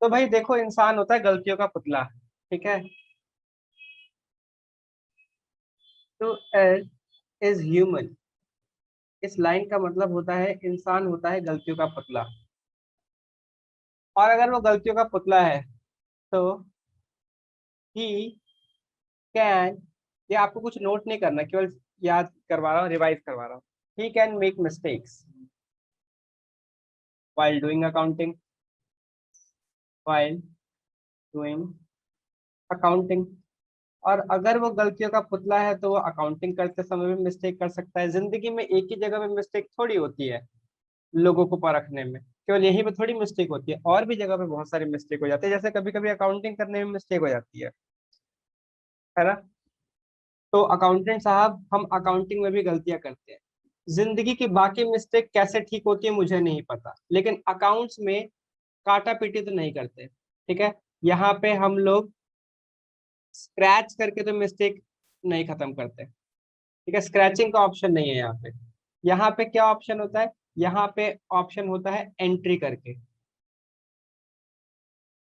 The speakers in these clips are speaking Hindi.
तो भाई देखो, इंसान होता है गलतियों का पुतला। ठीक है। तो एज इज ह्यूमन, इस लाइन का मतलब होता है इंसान होता है गलतियों का पुतला। और अगर वो गलतियों का पुतला है तो ही कैन, ये आपको कुछ नोट नहीं करना, केवल याद करवा रहा हूँ, रिवाइज करवा रहा हूँ। He can make mistakes while doing accounting, while doing accounting. और अगर वो गलतियों का पुतला है तो वो अकाउंटिंग करते समय भी मिस्टेक कर सकता है। जिंदगी में एक ही जगह पे मिस्टेक थोड़ी होती है, लोगों को परखने में केवल यहीं पे थोड़ी मिस्टेक होती है, और भी जगह पे बहुत सारी मिस्टेक हो जाती है, जैसे कभी कभी अकाउंटिंग करने में मिस्टेक हो जाती है ना। तो अकाउंटेंट साहब, हम अकाउंटिंग में भी गलतियां करते हैं। जिंदगी की बाकी मिस्टेक कैसे ठीक होती है मुझे नहीं पता, लेकिन अकाउंट्स में काटा पीटी तो नहीं करते। ठीक है। यहाँ पे हम लोग स्क्रैच करके तो मिस्टेक नहीं खत्म करते। ठीक है, स्क्रैचिंग का ऑप्शन नहीं है यहाँ पे। यहाँ पे क्या ऑप्शन होता है? यहाँ पे ऑप्शन होता है एंट्री करके।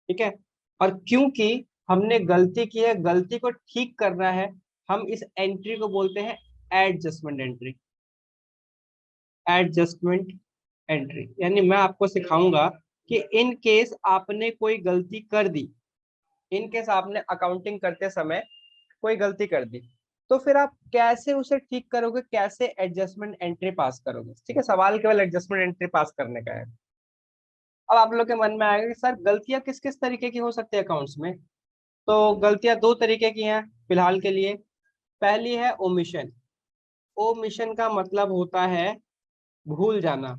ठीक है। और क्योंकि हमने गलती की है, गलती को ठीक करना है, हम इस एंट्री को बोलते हैं एडजस्टमेंट एंट्री। एडजस्टमेंट एंट्री यानी मैं आपको सिखाऊंगा कि इन केस आपने कोई गलती कर दी, इन केस आपने अकाउंटिंग करते समय कोई गलती कर दी, तो फिर आप कैसे उसे ठीक करोगे, कैसे एडजस्टमेंट एंट्री पास करोगे। ठीक है, सवाल केवल एडजस्टमेंट एंट्री पास करने का है। अब आप लोग के मन में आएगा कि सर गलतियां किस किस तरीके की हो सकती है अकाउंट्स में। तो गलतियां दो तरीके की हैं फिलहाल के लिए। पहली है ओमिशन। ओमिशन का मतलब होता है भूल जाना।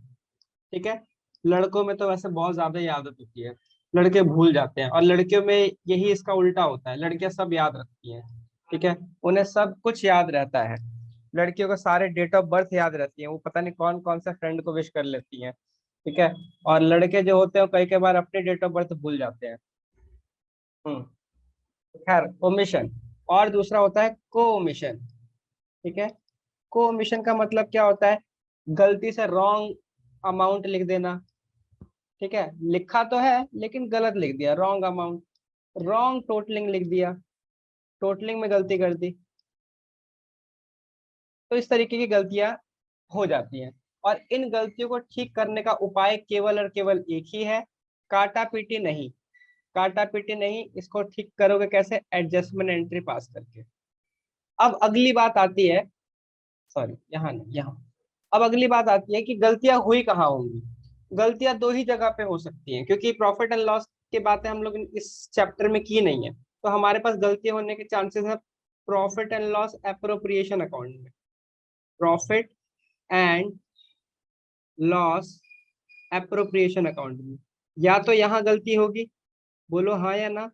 ठीक है। लड़कों में तो वैसे बहुत ज्यादा ही आदत होती है, लड़के भूल जाते हैं, और लड़कियों में यही इसका उल्टा होता है, लड़कियां सब याद रखती हैं। ठीक है, उन्हें सब कुछ याद रहता है। लड़कियों को सारे डेट ऑफ बर्थ याद रहती है, वो पता नहीं कौन कौन से फ्रेंड को विश कर लेती हैं। ठीक है। और लड़के जो होते हैं कई कई बार अपने डेट ऑफ बर्थ भूल जाते हैं। हम्म। खैर, ओमिशन। और दूसरा होता है को ओमिशन। ठीक है। को ओमिशन का मतलब क्या होता है? गलती से रॉन्ग अमाउंट लिख देना। ठीक है, लिखा तो है लेकिन गलत लिख दिया, रॉन्ग अमाउंट, रॉन्ग टोटलिंग लिख दिया, टोटलिंग में गलती कर दी। तो इस तरीके की गलतियां हो जाती हैं। और इन गलतियों को ठीक करने का उपाय केवल और केवल एक ही है, काटा पीटी नहीं। काटा पीटी नहीं, इसको ठीक करोगे कैसे? एडजस्टमेंट एंट्री पास करके। अब अगली बात आती है, सॉरी यहाँ नहीं, यहाँ। अब अगली बात आती है कि गलतियां हुई कहाँ होंगी। गलतियां दो ही जगह पे हो सकती हैं, क्योंकि प्रॉफिट एंड लॉस की बातें हम लोग इस चैप्टर में की नहीं है, तो हमारे पास गलतियां होने के चांसेस है profit and loss appropriation account में। Profit and loss appropriation account में या तो यहाँ गलती होगी, बोलो हाँ या ना,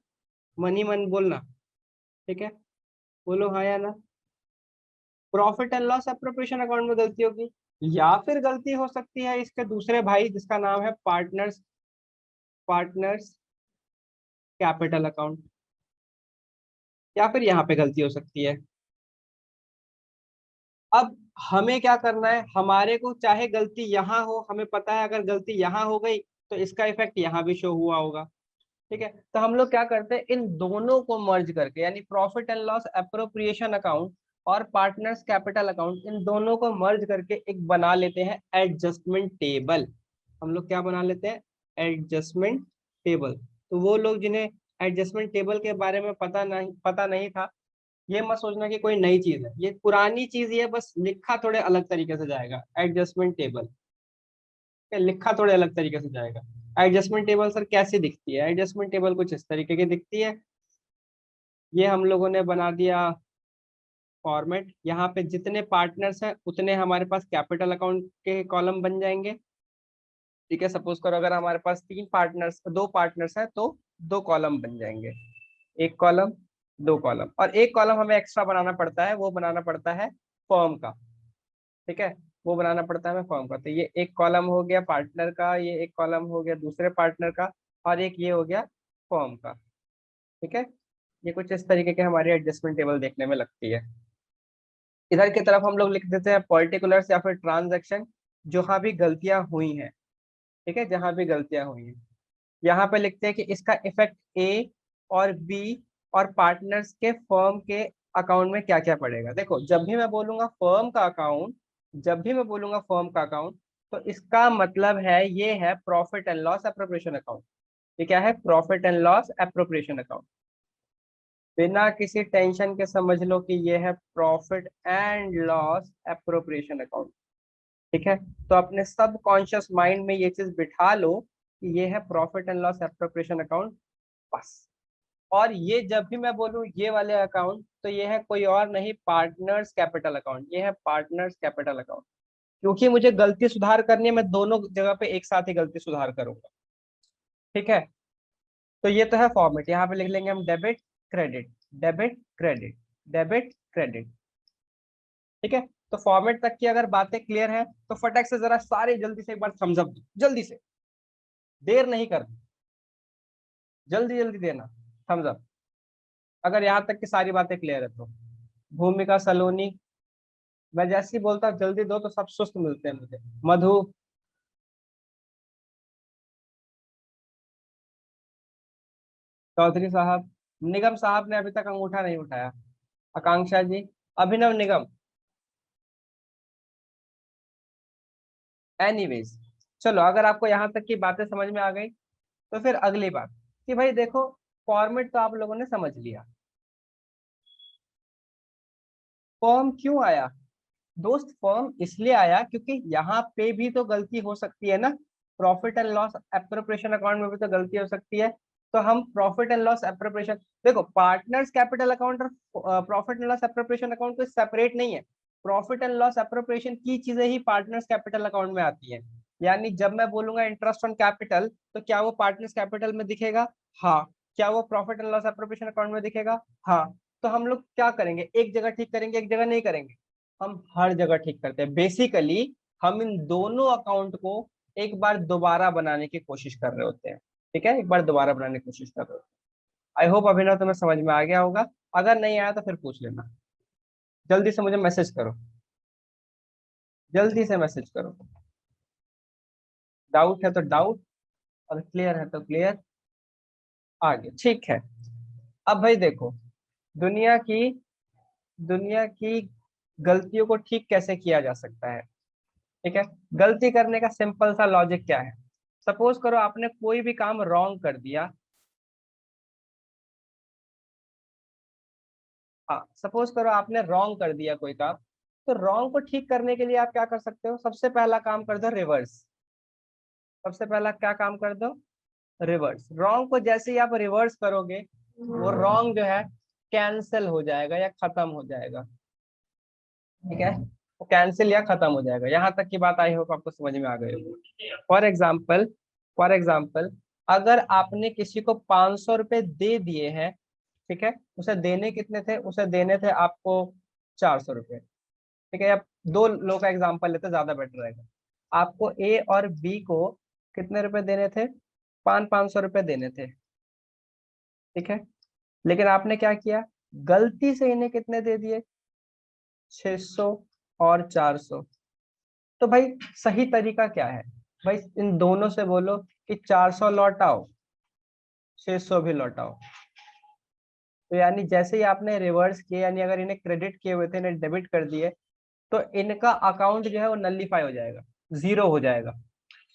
मन ही मन बोलना। ठीक है, बोलो हाँ या ना। Profit and loss appropriation account में गलती होगी, या फिर गलती हो सकती है इसके दूसरे भाई जिसका नाम है पार्टनर्स, पार्टनर्स कैपिटल अकाउंट, या फिर यहाँ पे गलती हो सकती है। अब हमें क्या करना है? हमारे को चाहे गलती यहाँ हो, हमें पता है अगर गलती यहाँ हो गई तो इसका इफेक्ट यहाँ भी शो हुआ होगा। ठीक है, तो हम लोग क्या करते हैं, इन दोनों को मर्ज करके, यानी profit and loss appropriation account और पार्टनर्स कैपिटल अकाउंट, इन दोनों को मर्ज करके एक बना लेते हैं एडजस्टमेंट टेबल। हम लोग क्या बना लेते हैं? Adjustment table. तो वो लोग जिन्हें एडजस्टमेंट टेबल के बारे में पता नहीं था, ये मत सोचना कि कोई नई चीज है, ये पुरानी चीज ही है, बस लिखा थोड़े अलग तरीके से जाएगा एडजस्टमेंट टेबल। लिखा थोड़े अलग तरीके से जाएगा। एडजस्टमेंट टेबल सर कैसी दिखती है? एडजस्टमेंट टेबल कुछ इस तरीके की दिखती है। ये हम लोगों ने बना दिया फॉर्मेट, यहाँ पे जितने पार्टनर्स हैं उतने हमारे पास कैपिटल अकाउंट के कॉलम बन जाएंगे। ठीक है, सपोज करो अगर हमारे पास दो पार्टनर्स हैं तो दो कॉलम बन जाएंगे, एक कॉलम, दो कॉलम, और एक कॉलम हमें एक्स्ट्रा बनाना पड़ता है, वो बनाना पड़ता है फर्म का। ठीक है, वो बनाना पड़ता है हमें फर्म का। तो ये एक कॉलम हो गया पार्टनर का, ये एक कॉलम हो गया दूसरे पार्टनर का, और एक ये हो गया फर्म का। ठीक है, ये कुछ इस तरीके के हमारी एडजस्टमेंट टेबल देखने में लगती है। इधर की तरफ हम लोग लिख देते हैं पर्टिकुलर्स या फिर ट्रांजैक्शन, जहाँ भी गलतियां हुई हैं। ठीक है, जहाँ भी गलतियां हुई हैं। यहाँ पे लिखते हैं कि इसका इफेक्ट ए और बी और पार्टनर्स के फर्म के अकाउंट में क्या क्या पड़ेगा। देखो जब भी मैं बोलूंगा फर्म का अकाउंट, जब भी मैं बोलूंगा फर्म का अकाउंट, तो इसका मतलब है ये है profit and loss appropriation account. ये क्या है? Profit and loss appropriation account. बिना किसी टेंशन के समझ लो कि ये है profit and loss appropriation account. ठीक है, तो अपने सब कॉन्शियस माइंड में ये चीज बिठा लो कि ये है profit and loss appropriation account, बस। और ये जब भी मैं बोलूँ ये वाले अकाउंट, तो ये है कोई और नहीं, पार्टनर्स कैपिटल अकाउंट। ये है पार्टनर्स कैपिटल अकाउंट। क्योंकि मुझे गलती सुधार करनी है, मैं दोनों जगह पे एक साथ ही गलती सुधार करूंगा। ठीक है, तो ये तो है फॉर्मेट। यहाँ पे लिख लेंगे हम debit credit, debit credit, debit credit. ठीक है, तो फॉर्मेट तक की अगर बातें क्लियर है तो फटक से जरा सारे जल्दी से एक बार थम्स अप, जल्दी से, देर नहीं करनी, जल्दी जल्दी देना थम्स अप अगर यहाँ तक की सारी बातें क्लियर है तो। भूमिका सलोनी, मैं जैसे ही बोलता हूँ जल्दी दो तो सब सुस्त मिलते हैं मुझे। मधु, चौधरी साहब, निगम साहब ने अभी तक अंगूठा नहीं उठाया। आकांक्षा जी, अभिनव निगम। एनीवेज, चलो अगर आपको यहाँ तक की बातें समझ में आ गई तो फिर अगली बात कि भाई देखो, फॉर्मेट तो आप लोगों ने समझ लिया। फॉर्म क्यों आया दोस्त? फॉर्म इसलिए आया क्योंकि यहाँ पे भी तो गलती हो सकती है ना। Profit and loss appropriation account में भी तो गलती हो सकती है। तो हम प्रॉफिट एंड लॉस एप्रोप्रिएशन, देखो पार्टनर्स कैपिटल अकाउंट और profit and loss appropriation account कोई सेपरेट नहीं है। प्रॉफिट एंड लॉस एप्रोप्रिएशन की चीजें ही पार्टनर्स कैपिटल अकाउंट में आती है। यानी जब मैं बोलूंगा इंटरेस्ट ऑन कैपिटल, तो क्या वो पार्टनर्स कैपिटल में दिखेगा? हाँ। क्या वो profit and loss appropriation account में दिखेगा? हाँ। तो हम लोग क्या करेंगे, एक जगह ठीक करेंगे, एक जगह नहीं करेंगे। हम हर जगह ठीक करते हैं बेसिकली। हम इन दोनों अकाउंट को एक बार दोबारा बनाने की कोशिश कर रहे होते हैं। ठीक है, एक बार दोबारा बनाने की कोशिश कर रहे होते हैं। आई होप अभिनव तुम्हें समझ में आ गया होगा। अगर नहीं आया तो फिर पूछ लेना। जल्दी से मुझे मैसेज करो, जल्दी से मैसेज करो। डाउट है तो डाउट, और क्लियर है तो क्लियर। आगे ठीक है। अब भाई देखो, दुनिया की दुनिया की गलतियों को ठीक कैसे किया जा सकता है। ठीक है, गलती करने का सिंपल सा लॉजिक क्या है? सपोज करो आपने कोई भी काम रॉन्ग कर दिया। हाँ, सपोज करो आपने रॉन्ग कर दिया कोई काम। तो रॉन्ग को ठीक करने के लिए आप क्या कर सकते हो? सबसे पहला काम कर दो रिवर्स। सबसे पहला क्या काम कर दो? रिवर्स। रॉन्ग को जैसे ही आप रिवर्स करोगे, वो रॉन्ग जो है कैंसिल हो जाएगा या खत्म हो जाएगा। ठीक है, वो कैंसिल या खत्म हो जाएगा। यहाँ तक की बात आई होप आपको समझ में आ गई होगी। फॉर एग्जाम्पल अगर आपने किसी को 500 रुपए दे दिए हैं, ठीक है, उसे देने कितने थे? उसे देने थे आपको 400 रुपए। ठीक है, अब दो लोग का एग्जाम्पल लेते ज्यादा बेटर रहेगा। आपको ए और बी को कितने रुपए देने थे? 500 रुपए देने थे। ठीक है, लेकिन आपने क्या किया? गलती से इन्हें कितने दे दिए? 600 और 400। तो भाई सही तरीका क्या है? भाई इन दोनों से बोलो कि 400 लौटाओ, 600 भी लौटाओ। तो यानी जैसे ही आपने रिवर्स किए, यानी अगर इन्हें क्रेडिट किए हुए थे, इन्हें डेबिट कर दिए, तो इनका अकाउंट जो है वो नलीफाई हो जाएगा, जीरो हो जाएगा।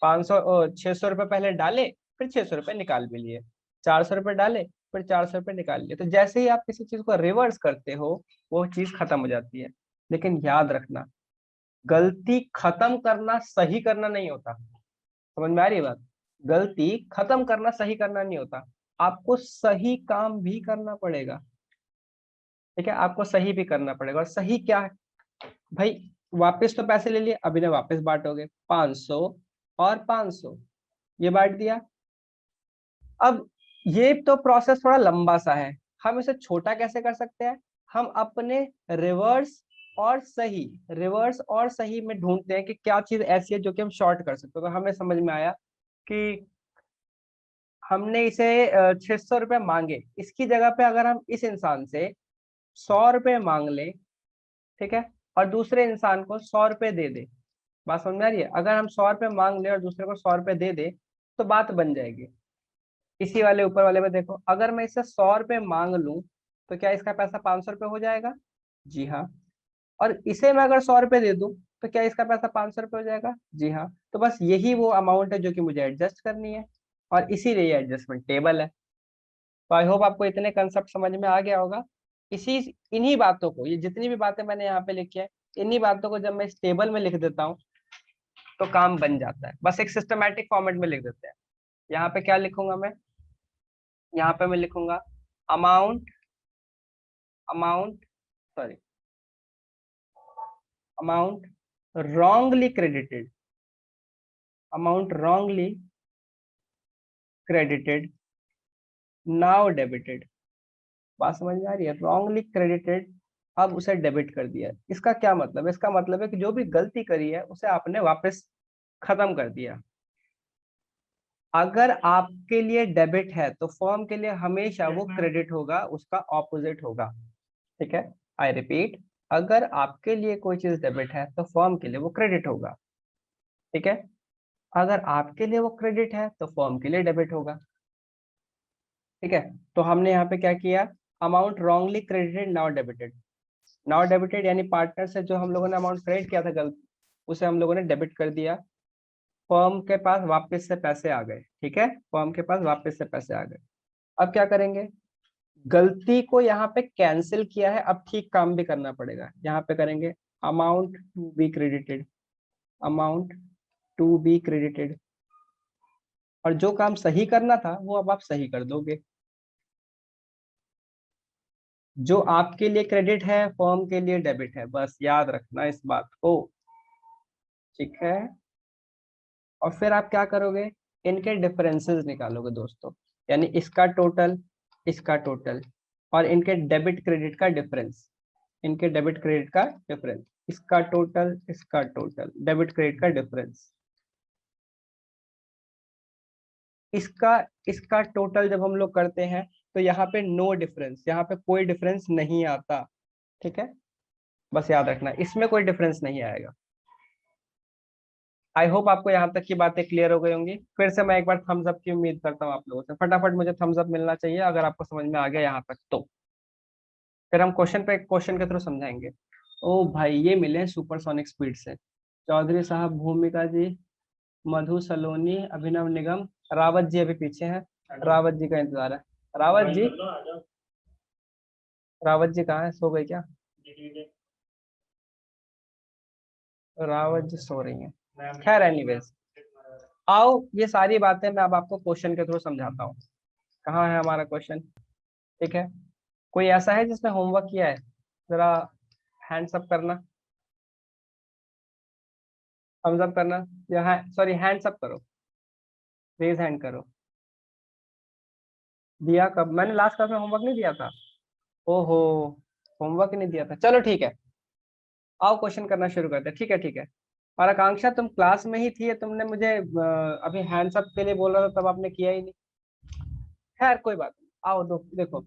600 रुपये पहले डाले, फिर 600 रुपये निकाल भी लिए, 400 रुपये डाले, फिर 400 रुपये निकाल लिए। तो जैसे ही आप किसी चीज को रिवर्स करते हो, वो चीज खत्म हो जाती है। लेकिन याद रखना, गलती खत्म करना सही करना नहीं होता। समझ में आ रही है बात? गलती खत्म करना सही करना नहीं होता। आपको सही काम भी करना पड़ेगा। ठीक है, आपको सही भी करना पड़ेगा। और सही क्या है भाई? वापस तो पैसे ले लिए, अभी ने वापस बांटोगे 500 और 500, ये बांट दिया। अब ये तो प्रोसेस थोड़ा लंबा सा है। हम इसे छोटा कैसे कर सकते हैं? हम अपने रिवर्स और सही, रिवर्स और सही में ढूंढते हैं कि क्या चीज ऐसी है जो कि हम शॉर्ट कर सकते हैं। तो हमें समझ में आया कि हमने इसे 600 रुपये मांगे, इसकी जगह पे अगर हम इस इंसान से 100 रुपये मांग लें, ठीक है, और दूसरे इंसान को 100 रुपये दे दे। बात समझ में आ रही है? अगर हम 100 रुपये मांग ले और दूसरे को 100 रुपये दे दे, तो बात बन जाएगी। इसी वाले ऊपर वाले में देखो, अगर मैं इससे 100 रुपये मांग लूं तो क्या इसका पैसा 500 रुपये हो जाएगा? जी हाँ। और इसे मैं अगर 100 रुपये दे दूं तो क्या इसका पैसा 500 रुपये हो जाएगा? जी हाँ। तो बस यही वो अमाउंट है जो कि मुझे एडजस्ट करनी है, और इसीलिए ये एडजस्टमेंट टेबल है। तो आई होप आपको इतने कंसेप्ट समझ में आ गया होगा। इसी इन्हीं बातों को, ये जितनी भी बातें मैंने यहाँ पे लिखी है, इन्हीं बातों को जब मैं इस टेबल में लिख देता हूँ तो काम बन जाता है। बस एक सिस्टमैटिक फॉर्मेट में लिख देते हैं। यहाँ पे क्या लिखूंगा मैं? यहाँ पे मैं लिखूंगा amount, amount, sorry, amount wrongly credited, amount wrongly credited now debited। बात समझ में आ रही है? wrongly credited, अब उसे डेबिट कर दिया। इसका क्या मतलब है? इसका मतलब है कि जो भी गलती करी है उसे आपने वापस खत्म कर दिया। अगर आपके लिए डेबिट है तो फर्म के लिए हमेशा वो क्रेडिट होगा, उसका ऑपोजिट होगा। ठीक है, आई रिपीट, अगर आपके लिए कोई चीज डेबिट है तो फर्म के लिए वो क्रेडिट होगा। ठीक है, अगर आपके लिए वो क्रेडिट है तो फर्म के लिए डेबिट होगा। ठीक है, तो हमने यहाँ पे क्या किया? Amount wrongly credited now debited. Now debited यानी पार्टनर से जो हम लोगों ने अमाउंट क्रेडिट किया था गलत, उसे हम लोगों ने डेबिट कर दिया। फर्म के पास वापस से पैसे आ गए। ठीक है, फर्म के पास वापस से पैसे आ गए। अब क्या करेंगे? गलती को यहाँ पे कैंसिल किया है, अब ठीक काम भी करना पड़ेगा। यहाँ पे करेंगे amount to be credited, amount to be credited, और जो काम सही करना था वो अब आप सही कर दोगे। जो आपके लिए क्रेडिट है फर्म के लिए डेबिट है, बस याद रखना इस बात को। ठीक है, और फिर आप क्या करोगे? इनके डिफरेंसेस निकालोगे दोस्तों, यानी इसका टोटल, इसका टोटल, और इनके डेबिट क्रेडिट का डिफरेंस, इनके डेबिट क्रेडिट का डिफरेंस, इसका टोटल, इसका टोटल, डेबिट क्रेडिट का डिफरेंस, इसका इसका टोटल जब हम लोग करते हैं तो यहाँ पे नो डिफरेंस, यहाँ पे कोई डिफरेंस नहीं आता। ठीक है, बस याद रखना इसमें कोई डिफरेंस नहीं आएगा। आई होप आपको यहाँ तक की बातें क्लियर हो गई होंगी। फिर से मैं एक बार थम्स अप की उम्मीद करता हूँ आप लोगों से, फटाफट मुझे थम्स अप मिलना चाहिए अगर आपको समझ में आ गया यहाँ तक तो। फिर हम क्वेश्चन पे क्वेश्चन के थ्रू समझाएंगे। ओ भाई, ये मिले सुपरसोनिक स्पीड से, चौधरी साहब, भूमिका जी, मधु सलोनी, अभिनव निगम, रावत जी अभी पीछे हैं। रावत जी का इंतजार है। रावत जी, रावत जी कहाँ है? सो गई क्या? रावत जी सो रही हैं। खैर एनीवेज, आओ ये सारी बातें मैं अब आपको क्वेश्चन के थ्रू समझाता हूँ। कहाँ है हमारा क्वेश्चन? ठीक है, कोई ऐसा है जिसने होमवर्क किया है? जरा हैंड्स अप करना, थम्स अप करना, या सॉरी हैंड्स अप करो, रेज हैंड करो। दिया कब? मैंने लास्ट क्लास में होमवर्क नहीं दिया था। ओहो, होमवर्क नहीं दिया था, चलो ठीक है। आओ क्वेश्चन करना शुरू करते हैं। ठीक है, ठीक है। और आकांक्षा, तुम क्लास में ही थी, तुमने मुझे अभी हैंड्स अप के लिए बोला था, तब आपने किया ही नहीं। खैर कोई बात नहीं, आओ दो देखो।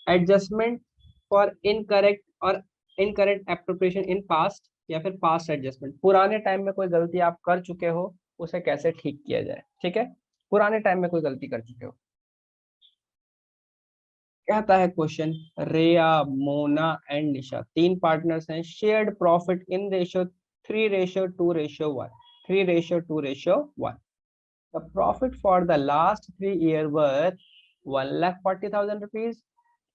एडजस्टमेंट फॉर इनकरेक्ट और इनकरेक्ट एप्रोप्रिएशन इन पास्ट, या फिर पास्ट एडजस्टमेंट, पुराने टाइम में कोई गलती आप कर चुके हो उसे कैसे ठीक किया जाए। ठीक है, पुराने टाइम में कोई गलती कर चुके हो। कहता है क्वेश्चन, रेया, मोना एंड निशा, तीन पार्टनर्स हैं, shared profit in ratio 3:2:1, 3:2:1। The profit for the last 3 years were 1,40,000 rupees,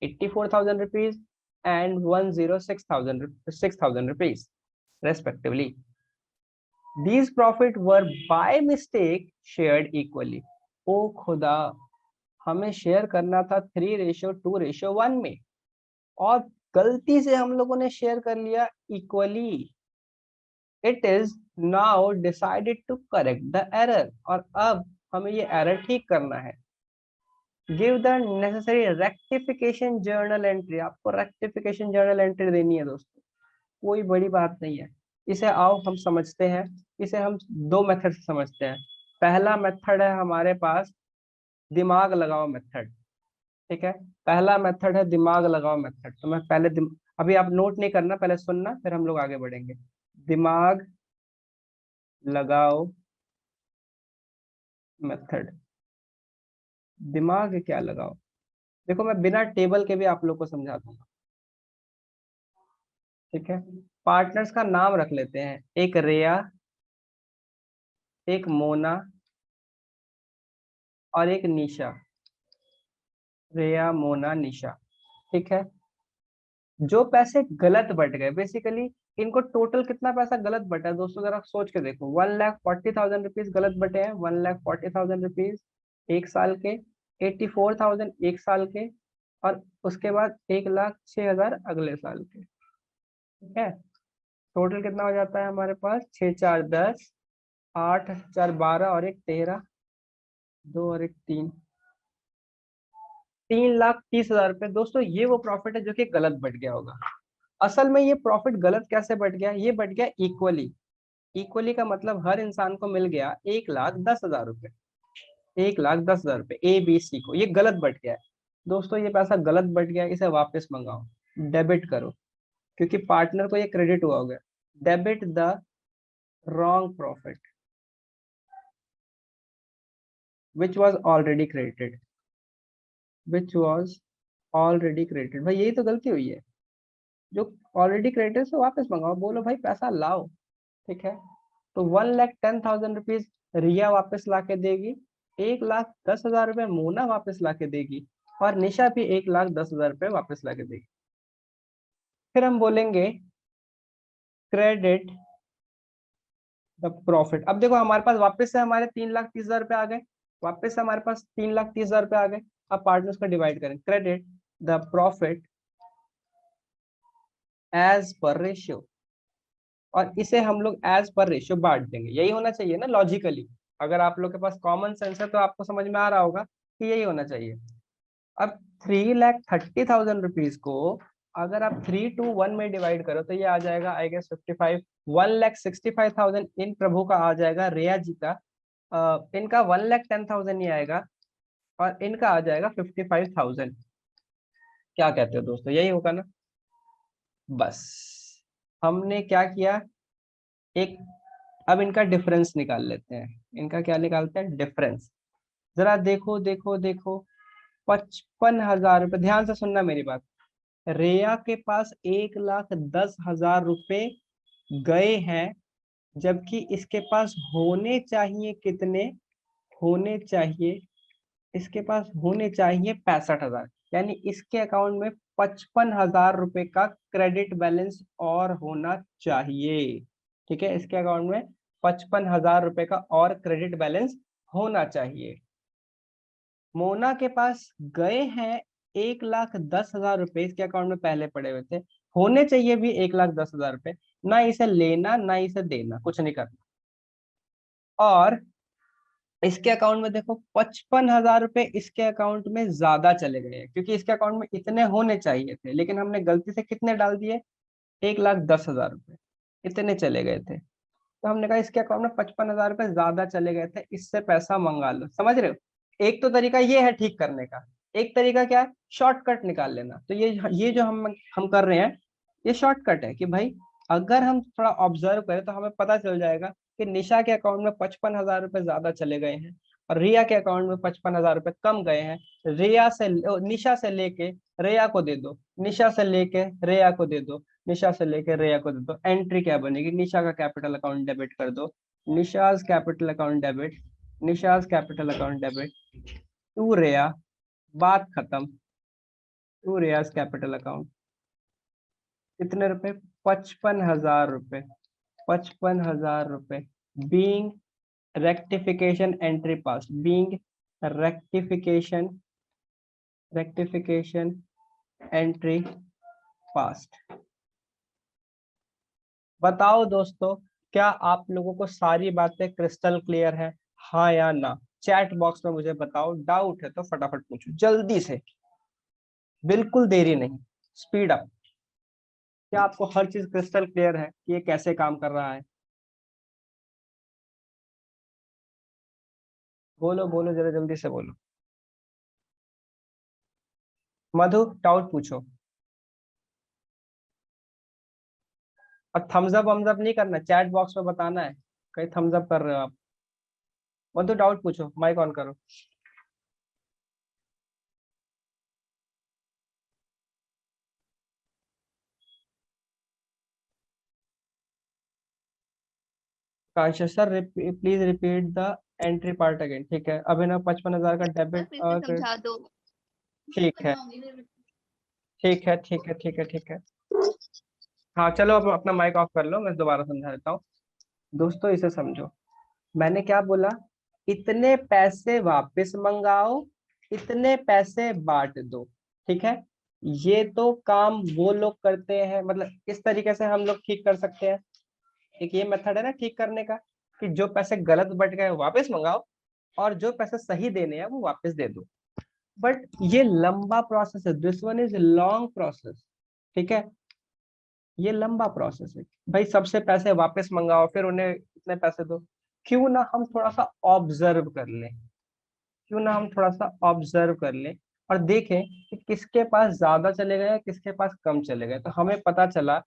84,000 rupees and 106,000 rupees respectively. These profit were by mistake shared equally. ओ खुदा, हमें शेयर करना था 3:2:1 में, और गलती से हम लोगों ने शेयर कर लिया equally. It is now decided to correct the error, और अब हमें ये एरर ठीक करना है। Give the necessary rectification journal entry, आपको रेक्टिफिकेशन जर्नल एंट्री देनी है दोस्तों, कोई बड़ी बात नहीं है। इसे आओ हम समझते हैं। इसे हम दो मेथड से समझते हैं। पहला मेथड है हमारे पास दिमाग लगाओ मेथड। ठीक है, पहला मेथड है दिमाग लगाओ मेथड। तो मैं पहले अभी आप नोट नहीं करना, पहले सुनना, फिर हम लोग आगे बढ़ेंगे। दिमाग लगाओ मेथड। दिमाग क्या लगाओ। देखो मैं बिना टेबल के भी आप लोग को समझा दूंगा, ठीक है। पार्टनर्स का नाम रख लेते हैं, एक रेया, एक मोना और एक निशा। रेया, मोना, निशा, ठीक है। जो पैसे गलत बट गए बेसिकली, इनको टोटल कितना पैसा गलत बटा है दोस्तों, जरा सोच के देखो। 1,40,000 रुपीज गलत बटे हैं, 1,40,000 रुपीज एक साल के, 84,000 एक साल के, और उसके बाद 1,06,000 अगले साल के, ठीक है। टोटल कितना हो जाता है हमारे पास, 6 4 10, 8 4 12 और एक 13, 2 और एक 3, 3,30,000 रुपये। दोस्तों ये वो प्रॉफिट है जो कि गलत बट गया होगा। असल में ये प्रॉफिट गलत कैसे बट गया, ये बट गया इक्वली। इक्वली का मतलब हर इंसान को मिल गया 1,10,000 रुपये, 1,10,000 रुपये ए बी सी को, ये गलत बट गया है। दोस्तों ये पैसा गलत बट गया, इसे वापस मंगाओ, डेबिट करो, क्योंकि पार्टनर को ये क्रेडिट हुआ होगा। Debit the wrong profit which was already credited, which was already credited. भाई यही तो गलती हुई है, जो ऑलरेडी क्रेडिटेड से वापस मंगाओ, बोलो भाई पैसा लाओ, ठीक है। तो 1,10,000 रुपीज रिया वापस ला के देगी, 1,10,000 रुपये मोना वापस ला के देगी, और निशा भी 1,10,000 रुपये वापस ला के देगी। फिर हम बोलेंगे क्रेडिट द प्रॉफिट। अब देखो हमारे पास वापस से हमारे 3,30,000 रुपये आ गए, वापस से हमारे पास 3,30,000 रुपये आ गए। अब पार्टनर्स को डिवाइड करें, credit the profit as per ratio, और इसे हम लोग एज पर रेशियो बांट देंगे। यही होना चाहिए ना लॉजिकली, अगर आप लोग के पास कॉमन सेंस है तो आपको समझ में आ रहा होगा कि यही होना चाहिए। अब 3,30,000 रुपीज को अगर आप 3 to 1 में डिवाइड करो तो ये आ जाएगा आई गेस 55। 1,65,000 इन प्रभु का आ जाएगा, रेया जी का इनका 1,10,000 ही आएगा, और इनका आ जाएगा 55,000। क्या कहते हो दोस्तों, यही होगा ना। बस हमने क्या किया, एक, अब इनका डिफरेंस निकाल लेते हैं। इनका क्या निकालते हैं, डिफरेंस। जरा देखो देखो देखो, 55,000 रुपये, ध्यान से सुनना मेरी बात। रेया के पास 1,10,000 रुपये गए हैं, जबकि इसके पास होने चाहिए कितने, होने चाहिए, इसके पास होने चाहिए 65,000, यानी इसके अकाउंट में 55,000 रुपये का क्रेडिट बैलेंस और होना चाहिए, ठीक है। इसके अकाउंट में 55,000 रुपये का और क्रेडिट बैलेंस होना चाहिए। मोना के पास गए हैं 1,10,000 रुपये, इसके अकाउंट में पहले पड़े हुए थे, होने चाहिए भी 1,10,000 रुपये। ना इसे लेना ना इसे देना, कुछ नहीं करना। और इसके अकाउंट में देखो 55,000 रुपये इसके अकाउंट में ज्यादा चले गए हैं, क्योंकि इसके अकाउंट में इतने होने चाहिए थे, लेकिन हमने गलती से कितने डाल दिए, 1,10,000 रुपये, इतने चले गए थे। तो हमने कहा इसके अकाउंट में 55,000 रुपये ज्यादा चले गए थे, इससे पैसा मंगा लो, समझ रहे हो। एक तो तरीका ये है ठीक करने का, एक तरीका क्या है, शॉर्टकट निकाल लेना। तो ये जो हम कर रहे हैं, ये शॉर्टकट है कि भाई अगर हम थोड़ा ऑब्जर्व करें तो हमें पता चल जाएगा कि निशा के अकाउंट में 55,000 रुपये ज्यादा चले गए हैं, और रिया के अकाउंट में 55,000 रुपये कम गए हैं। निशा से लेके रेया को दे दो, निशा से लेके रेया को दे दो, निशा से लेकर रेया को दे दो। एंट्री क्या बनेगी, निशा का कैपिटल अकाउंट डेबिट कर दो, Nisha's capital account debit, Nisha's capital account debit to Riya, बात खत्म। टू रेयाज कैपिटल अकाउंट, कितने रुपए, 55,000 रुपये, 55,000 रुपये being rectification entry pass, being rectification, rectification entry past. बताओ दोस्तों, क्या आप लोगों को सारी बातें क्रिस्टल क्लियर है, हाँ या ना। चैट बॉक्स में मुझे बताओ, डाउट है तो फटाफट पूछो जल्दी से, बिल्कुल देरी नहीं, स्पीड अप। क्या आपको हर चीज क्रिस्टल क्लियर है कि ये कैसे काम कर रहा है, बोलो बोलो जरा जल्दी से बोलो। मधु डाउट पूछो, और थम्स अप वम्स अप नहीं करना, चैट बॉक्स में बताना है कहीं थम्स अप कर रहे हो आप। मधु डाउट पूछो, माइक ऑन करो। कांशा sir please repeat the entry part again. ठीक है, अभिनव 55,000 का सर डेबिट फिर से और क्रेडिट। समझा दो। ठीक है ठीक है ठीक है ठीक है ठीक है। हाँ चलो, अब अपना माइक ऑफ कर लो, मैं दोबारा समझा देता हूँ। दोस्तों इसे समझो, मैंने क्या बोला, इतने पैसे वापस मंगाओ, इतने पैसे बांट दो। ठीक है, ये तो काम वो लोग करते हैं, मतलब इस तरीके से हम लोग ठीक कर सकते हैं। एक ये मेथड है ना ठीक करने का, कि जो पैसे गलत बट गए वो वापस मंगाओ, और जो पैसे सही देने हैं वो वापस दे दो। बट ये लंबा प्रोसेस है, this one is long process. ठीक है, ये लंबा प्रोसेस है भाई, सबसे पैसे वापस मंगाओ फिर उन्हें इतने पैसे दो। क्यों ना हम थोड़ा सा ऑब्जर्व कर लें, क्यों ना हम थोड़ा सा ऑब्जर्व कर लें और देखें कि किसके पास ज्यादा चले गए, किसके पास कम चले गए। तो हमें पता चला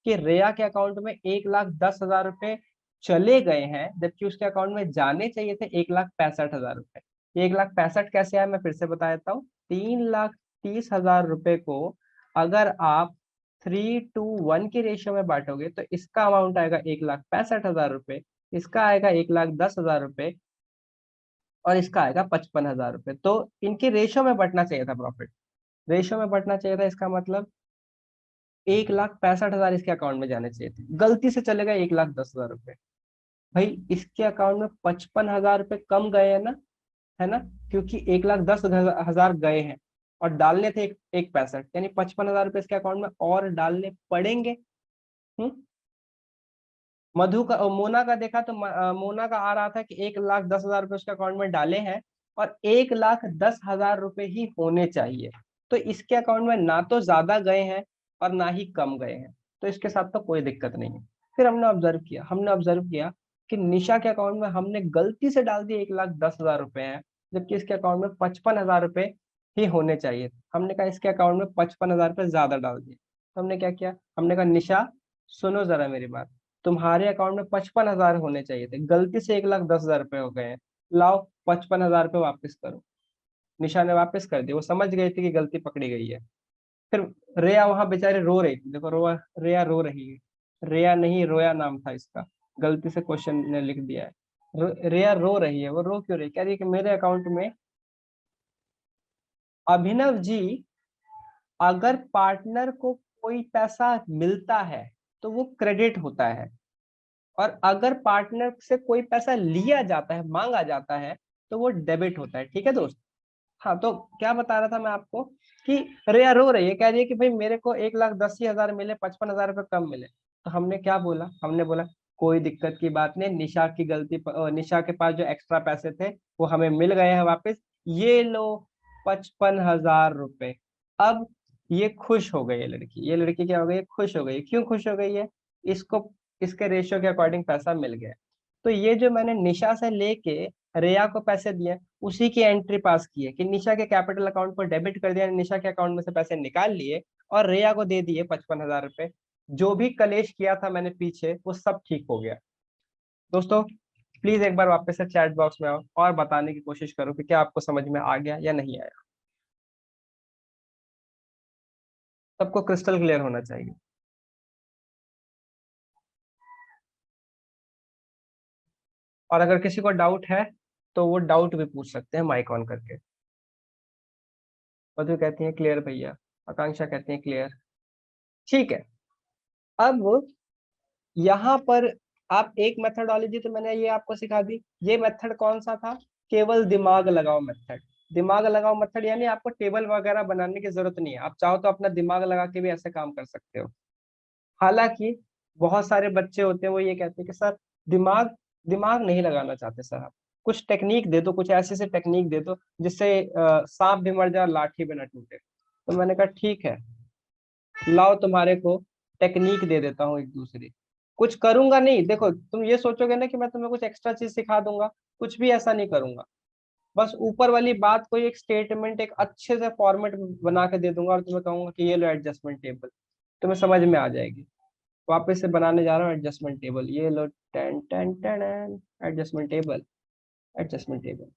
कि रेया के अकाउंट में 1,10,000 रुपए चले गए हैं, जबकि उसके अकाउंट में जाने चाहिए थे 1,65,000 रुपए। 1,65,000 कैसे आया, मैं फिर से बता देता हूँ। 3,30,000 रुपए को अगर आप 3:1 की रेशियो में बांटोगे तो इसका अमाउंट आएगा 1,65,000 रुपए, इसका आएगा 1,10,000 रुपए, और इसका आएगा 55,000 रुपए। तो इनके रेशो में बंटना चाहिए था, प्रॉफिट रेशो में बंटना चाहिए था। इसका मतलब 1,65,000 इसके अकाउंट में जाने चाहिए थे, गलती से चले गए 1,10,000 रुपए। भाई इसके अकाउंट में 55,000 रुपए कम गए हैं ना, है ना, क्योंकि 1,10,000 गए हैं और डालने थे 1,65, यानी 55,000 रुपए इसके अकाउंट में और डालने पड़ेंगे। हम्म। मधु का मोना का देखा तो मोना का आ रहा था कि 1,10,000 रुपए उसके अकाउंट में डाले हैं, और 1,10,000 रुपए ही होने चाहिए। तो इसके अकाउंट में ना तो ज्यादा गए हैं और ना ही कम गए हैं, तो इसके साथ तो कोई दिक्कत नहीं है। फिर हमने ऑब्जर्व किया कि निशा के अकाउंट में हमने गलती से डाल दिए 1,10,000 रुपए हैं, जबकि इसके अकाउंट में 55,000 रुपए ही होने चाहिए थे। हमने कहा इसके अकाउंट में 55,000 रुपए ज्यादा डाल दिए, तो हमने क्या किया, हमने कहा निशा सुनो जरा मेरी बात, तुम्हारे अकाउंट में 55,000 होने चाहिए थे, गलती से 1,10,000 रुपए हो गए हैं, लाओ 55,000 रुपए वापस करो। निशा ने वापस कर दिया, वो समझ गई थी कि गलती पकड़ी गई है। फिर रेया वहां बेचारी रो रही थी, देखो रेया रो रही है। रेया नहीं, रोया नाम था इसका, गलती से क्वेश्चन ने लिख दिया है। रेया रो रही है, वो रो क्यों रही, कह रही है कि मेरे अकाउंट में अभिनव जी, अगर पार्टनर को कोई पैसा मिलता है तो वो क्रेडिट होता है, और अगर पार्टनर से कोई पैसा लिया जाता है, मांगा जाता है, तो वो डेबिट होता है। ठीक है दोस्त। हाँ, तो क्या बता रहा था मैं आपको, कि रिया रो रही है, कह रही है कि भाई मेरे को 1,80,000 मिले, 55,000 रुपये कम मिले। तो हमने क्या बोला, हमने बोला कोई दिक्कत की बात नहीं, निशा की गलती निशा के पास जो एक्स्ट्रा पैसे थे वो हमें मिल गए हैं वापस, ये लो 55,000 रुपए। अब ये खुश हो गई है लड़की, ये लड़की क्या हो गई है, खुश हो गई। क्यों खुश हो गई है, इसको इसके रेशियो के अकॉर्डिंग पैसा मिल गया। तो ये जो मैंने निशा से लेके रेया को पैसे दिए, उसी की एंट्री पास की है, कि निशा के कैपिटल अकाउंट को डेबिट कर दिया, निशा के अकाउंट में से पैसे निकाल लिए और रेया को दे दिए 55,000 रुपए। जो भी कलेश किया था मैंने पीछे, वो सब ठीक हो गया। दोस्तों प्लीज एक बार वापस से चैट बॉक्स में आओ और बताने की कोशिश करो कि क्या आपको समझ में आ गया या नहीं आया। सबको क्रिस्टल क्लियर होना चाहिए। और अगर किसी को डाउट है तो वो डाउट भी पूछ सकते हैं माइक ऑन करके। मधु कहती है क्लियर भैया, आकांक्षा कहती है क्लियर। ठीक है, अब यहाँ पर आप एक मेथडोलॉजी तो मैंने ये आपको सिखा दी। ये मेथड कौन सा था, केवल दिमाग लगाओ मेथड। दिमाग लगाओ मेथड यानी आपको टेबल वगैरह बनाने की जरूरत नहीं है, आप चाहो तो अपना दिमाग लगा के भी ऐसे काम कर सकते हो। हालांकि बहुत सारे बच्चे होते हैं वो ये कहते हैं कि सर दिमाग दिमाग नहीं लगाना चाहते सर, आप कुछ टेक्निक दे दो, कुछ ऐसे से टेक्निक दे दो जिससे सांप भी मर जाए लाठी भी ना टूटे। तो मैंने कहा ठीक है, लाओ तुम्हारे को टेक्निक दे देता हूँ एक दूसरी। कुछ करूंगा नहीं, देखो तुम ये सोचोगे ना कि मैं तुम्हें कुछ एक्स्ट्रा चीज सिखा दूंगा, कुछ भी ऐसा नहीं करूंगा। बस ऊपर वाली बात को एक स्टेटमेंट एक अच्छे से फॉर्मेट बना के दे दूंगा और तुम्हें कहूंगा कि ये लो एडजस्टमेंट टेबल, तुम्हें समझ में आ जाएगी। वापस से बनाने जा रहा हूँ एडजस्टमेंट टेबल, ये लो ten ten ten adjustment table, adjustment table.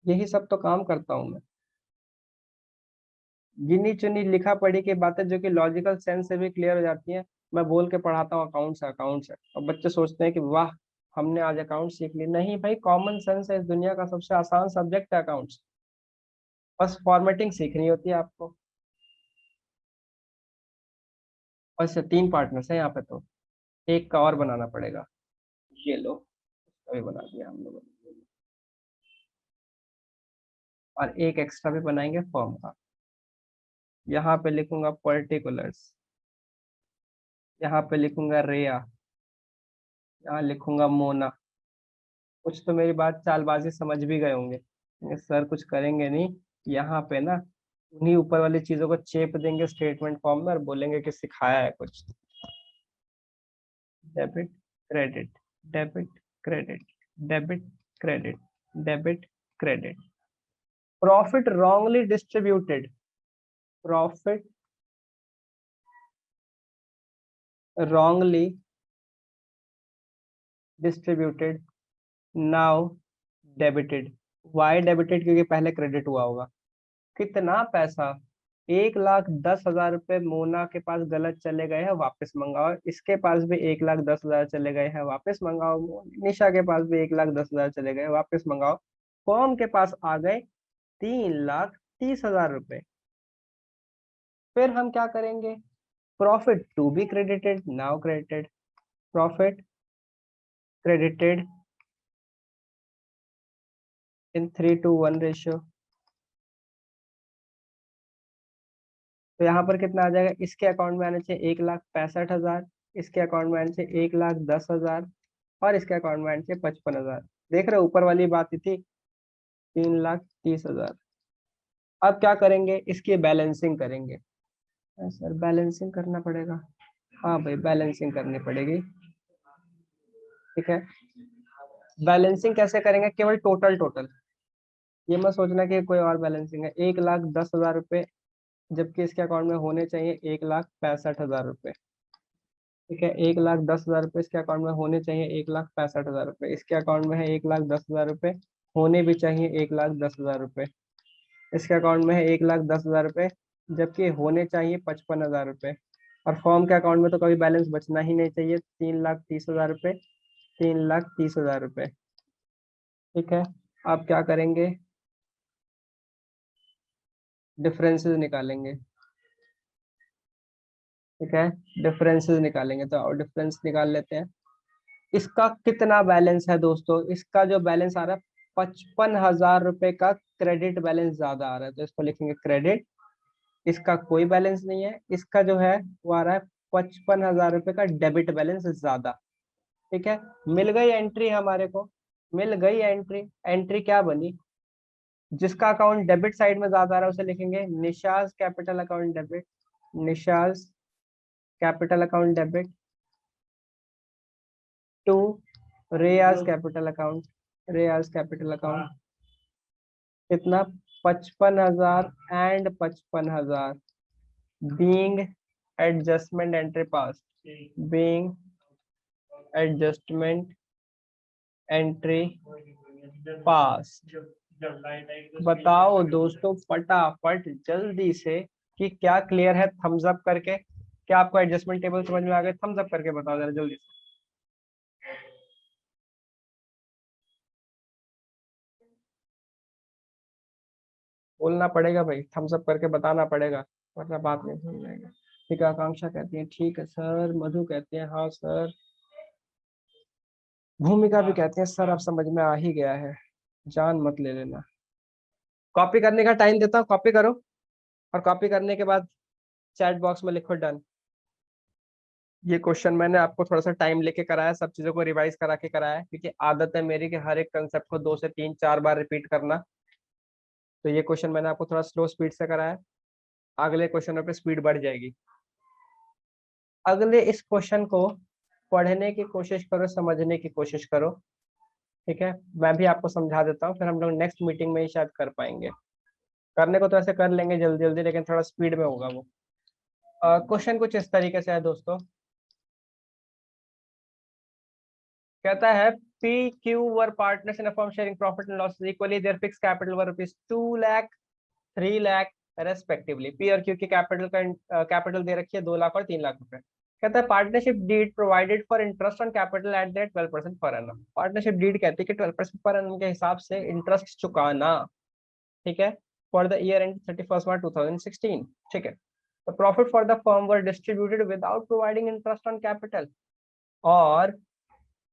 यही सब तो काम करता हूँ मैं। गिनी चुनी लिखा पढ़ी की बातें जो कि लॉजिकल सेंस से भी क्लियर हो जाती हैं, मैं बोल के पढ़ाता हूँ अकाउंट्स है, अकाउंट्स है, और बच्चे सोचते हैं कि वाह हमने आज अकाउंट सीख ली? नहीं भाई, कॉमन सेंस है, इस दुनिया का सबसे आसान सब्जेक्ट है अकाउंट्स। बस फॉर्मेटिंग सीखनी होती है आपको। और इससे 3 पार्टनर्स हैं यहाँ पे, तो एक का और बनाना पड़ेगा। ये लो, अभी बना दिया हम लोगों ने। और एक एक्स्ट्रा भी बनाएंगे फॉर्म का। यहाँ पे लिखूंगा पर्टिकुलर्स, यहाँ पे लिखूंगा रेया, यहाँ लिखूंगा मोना। कुछ तो मेरी बात चालबाजी समझ भी गए होंगे। ये सर कुछ करेंगे नहीं, यहाँ पे ना उन्हीं ऊपर वाली चीजों को चेप देंगे स्टेटमेंट फॉर्म में और बोलेंगे कि सिखाया है कुछ। Debit credit, debit credit, debit credit, debit credit. Profit wrongly distributed, profit wrongly distributed, now debited। why debited? क्योंकि पहले क्रेडिट हुआ होगा। कितना पैसा? 1,10,000 रुपए मोना के पास गलत चले गए हैं, वापस मंगाओ। इसके पास भी 1,10,000 चले गए हैं, वापस मंगाओ। निशा के पास भी 1,10,000 चले गए, वापस मंगाओ। फॉर्म के पास आ गए 3,30,000 रुपए। फिर हम क्या करेंगे? Profit to be credited, now credited. Profit credited in 3:1 ratio. तो यहाँ पर कितना आ जाएगा? इसके अकाउंट में आने चाहिए 1,65,000, इसके अकाउंट में आने चाहिए 1,10,000, और इसके अकाउंट में आने चाहिए 55,000। देख रहे हो, ऊपर वाली बात ही थी, 3,30,000। अब क्या करेंगे? इसकी बैलेंसिंग करेंगे। सर बैलेंसिंग करना पड़ेगा? हाँ भाई, बैलेंसिंग करनी पड़ेगी। ठीक है, बैलेंसिंग कैसे करेंगे? केवल टोटल टोटल, ये मत सोचना कि कोई और बैलेंसिंग है। 1,10,000 रुपये, जबकि इसके अकाउंट में होने चाहिए 1,65,000 रुपये। ठीक है, 1,10,000 रुपये इसके अकाउंट में होने चाहिए, 1,65,000 रुपये इसके अकाउंट में है, 1,10,000 रुपये होने भी चाहिए, 1,10,000 रुपये इसके अकाउंट में है, 1,10,000 रुपये, जबकि होने चाहिए 55,000 रुपये। और फॉर्म के अकाउंट में तो कभी बैलेंस बचना ही नहीं चाहिए, 3,30,000 रुपये, 3,30,000 रुपये। ठीक है, आप क्या करेंगे? डिफरेंसेस निकालेंगे। ठीक है, डिफरेंसेस निकालेंगे, तो डिफरेंस निकाल लेते हैं। इसका कितना बैलेंस है दोस्तों? इसका जो बैलेंस आ रहा है 55,000 रुपए का क्रेडिट बैलेंस ज्यादा आ रहा है, तो इसको लिखेंगे क्रेडिट। इसका कोई बैलेंस नहीं है, इसका जो है वो आ रहा है 55,000 रुपए का डेबिट बैलेंस ज्यादा। ठीक है, मिल गई एंट्री हमारे को, मिल गई एंट्री। एंट्री क्या बनी? जिसका अकाउंट डेबिट साइड में ज्यादा आ रहा है उसे लिखेंगे Nisha's capital account debit, Nisha's capital account debit to Riya's capital account, Riya's capital account. कितना? 55,000 and 55,000 being adjustment entry pass, being adjustment entry pass. बताओ दोस्तों फटाफट जल्दी से कि क्या क्लियर है, थम्स अप करके। क्या आपको एडजस्टमेंट टेबल समझ में आ गए? थम्स अप करके बताओ जरा जल्दी से। बोलना पड़ेगा भाई, थम्स अप करके बताना पड़ेगा, वरना बात नहीं समझ में आएगा। ठीक है, आकांक्षा कहती है ठीक है सर, मधु कहती है हाँ सर, भूमिका भी कहती है सर अब समझ में आ ही गया है, जान मत ले लेना। कॉपी करने का टाइम देता हूँ, कॉपी करो, और कॉपी करने के बाद चैट बॉक्स में लिखो डन। ये क्वेश्चन मैंने आपको थोड़ा सा टाइम लेके कराया, सब चीजों को रिवाइज करा के कराया है, क्योंकि आदत है मेरी कि हर एक कंसेप्ट को 2 से 3 4 बार रिपीट करना। तो ये क्वेश्चन मैंने आपको थोड़ा स्लो स्पीड से कराया, अगले क्वेश्चनों पे स्पीड बढ़ जाएगी। अगले इस क्वेश्चन को पढ़ने की कोशिश करो, समझने की कोशिश करो। ठीक है, मैं भी आपको समझा देता हूँ, फिर हम लोग नेक्स्ट मीटिंग में ही शायद कर पाएंगे। करने को तो ऐसे कर लेंगे जल्दी जल्दी, लेकिन थोड़ा स्पीड में होगा वो। क्वेश्चन कुछ इस तरीके से है दोस्तों, कहता है P Q were partners in a firm sharing profit and losses equally, their fix capital were ₹2 lakh 3 lakh respectively. P और क्यू की कैपिटल का कैपिटल दे रखी है 2 लाख और 3 लाख रुपए। कहता है partnership deed provided for interest on capital at the 12% per annum. Partnership deed कहती है कि 12% पर एनम के हिसाब से इंटरेस्ट चुकाना, ठीक है, फॉर द ईयर एंड 31 मार्च 2016, ठीक है। The profit for the firm were distributed without providing interest on capital, और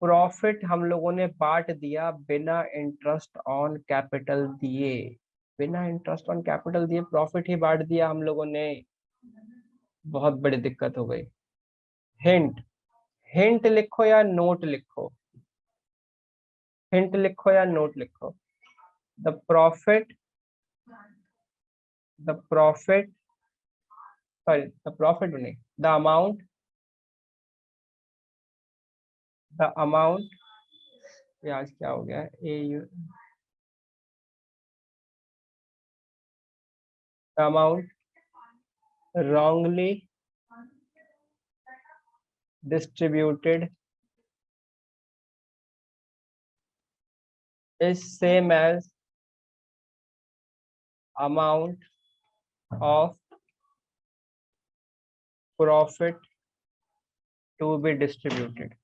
प्रॉफिट हम लोगों ने बांट दिया बिना इंटरेस्ट ऑन कैपिटल दिए। बिना इंटरेस्ट ऑन कैपिटल दिए प्रॉफिट ही बांट दिया हम लोगों ने। बहुत बड़ी दिक्कत हो गई। हिंट, हिंट लिखो या नोट लिखो, हिंट लिखो या नोट लिखो। The profit, the profit, sorry the profit नहीं, द अमाउंट, द अमाउंट, ये आज क्या हो गया ए यू, the amount wrongly distributed is same as amount of profit to be distributed।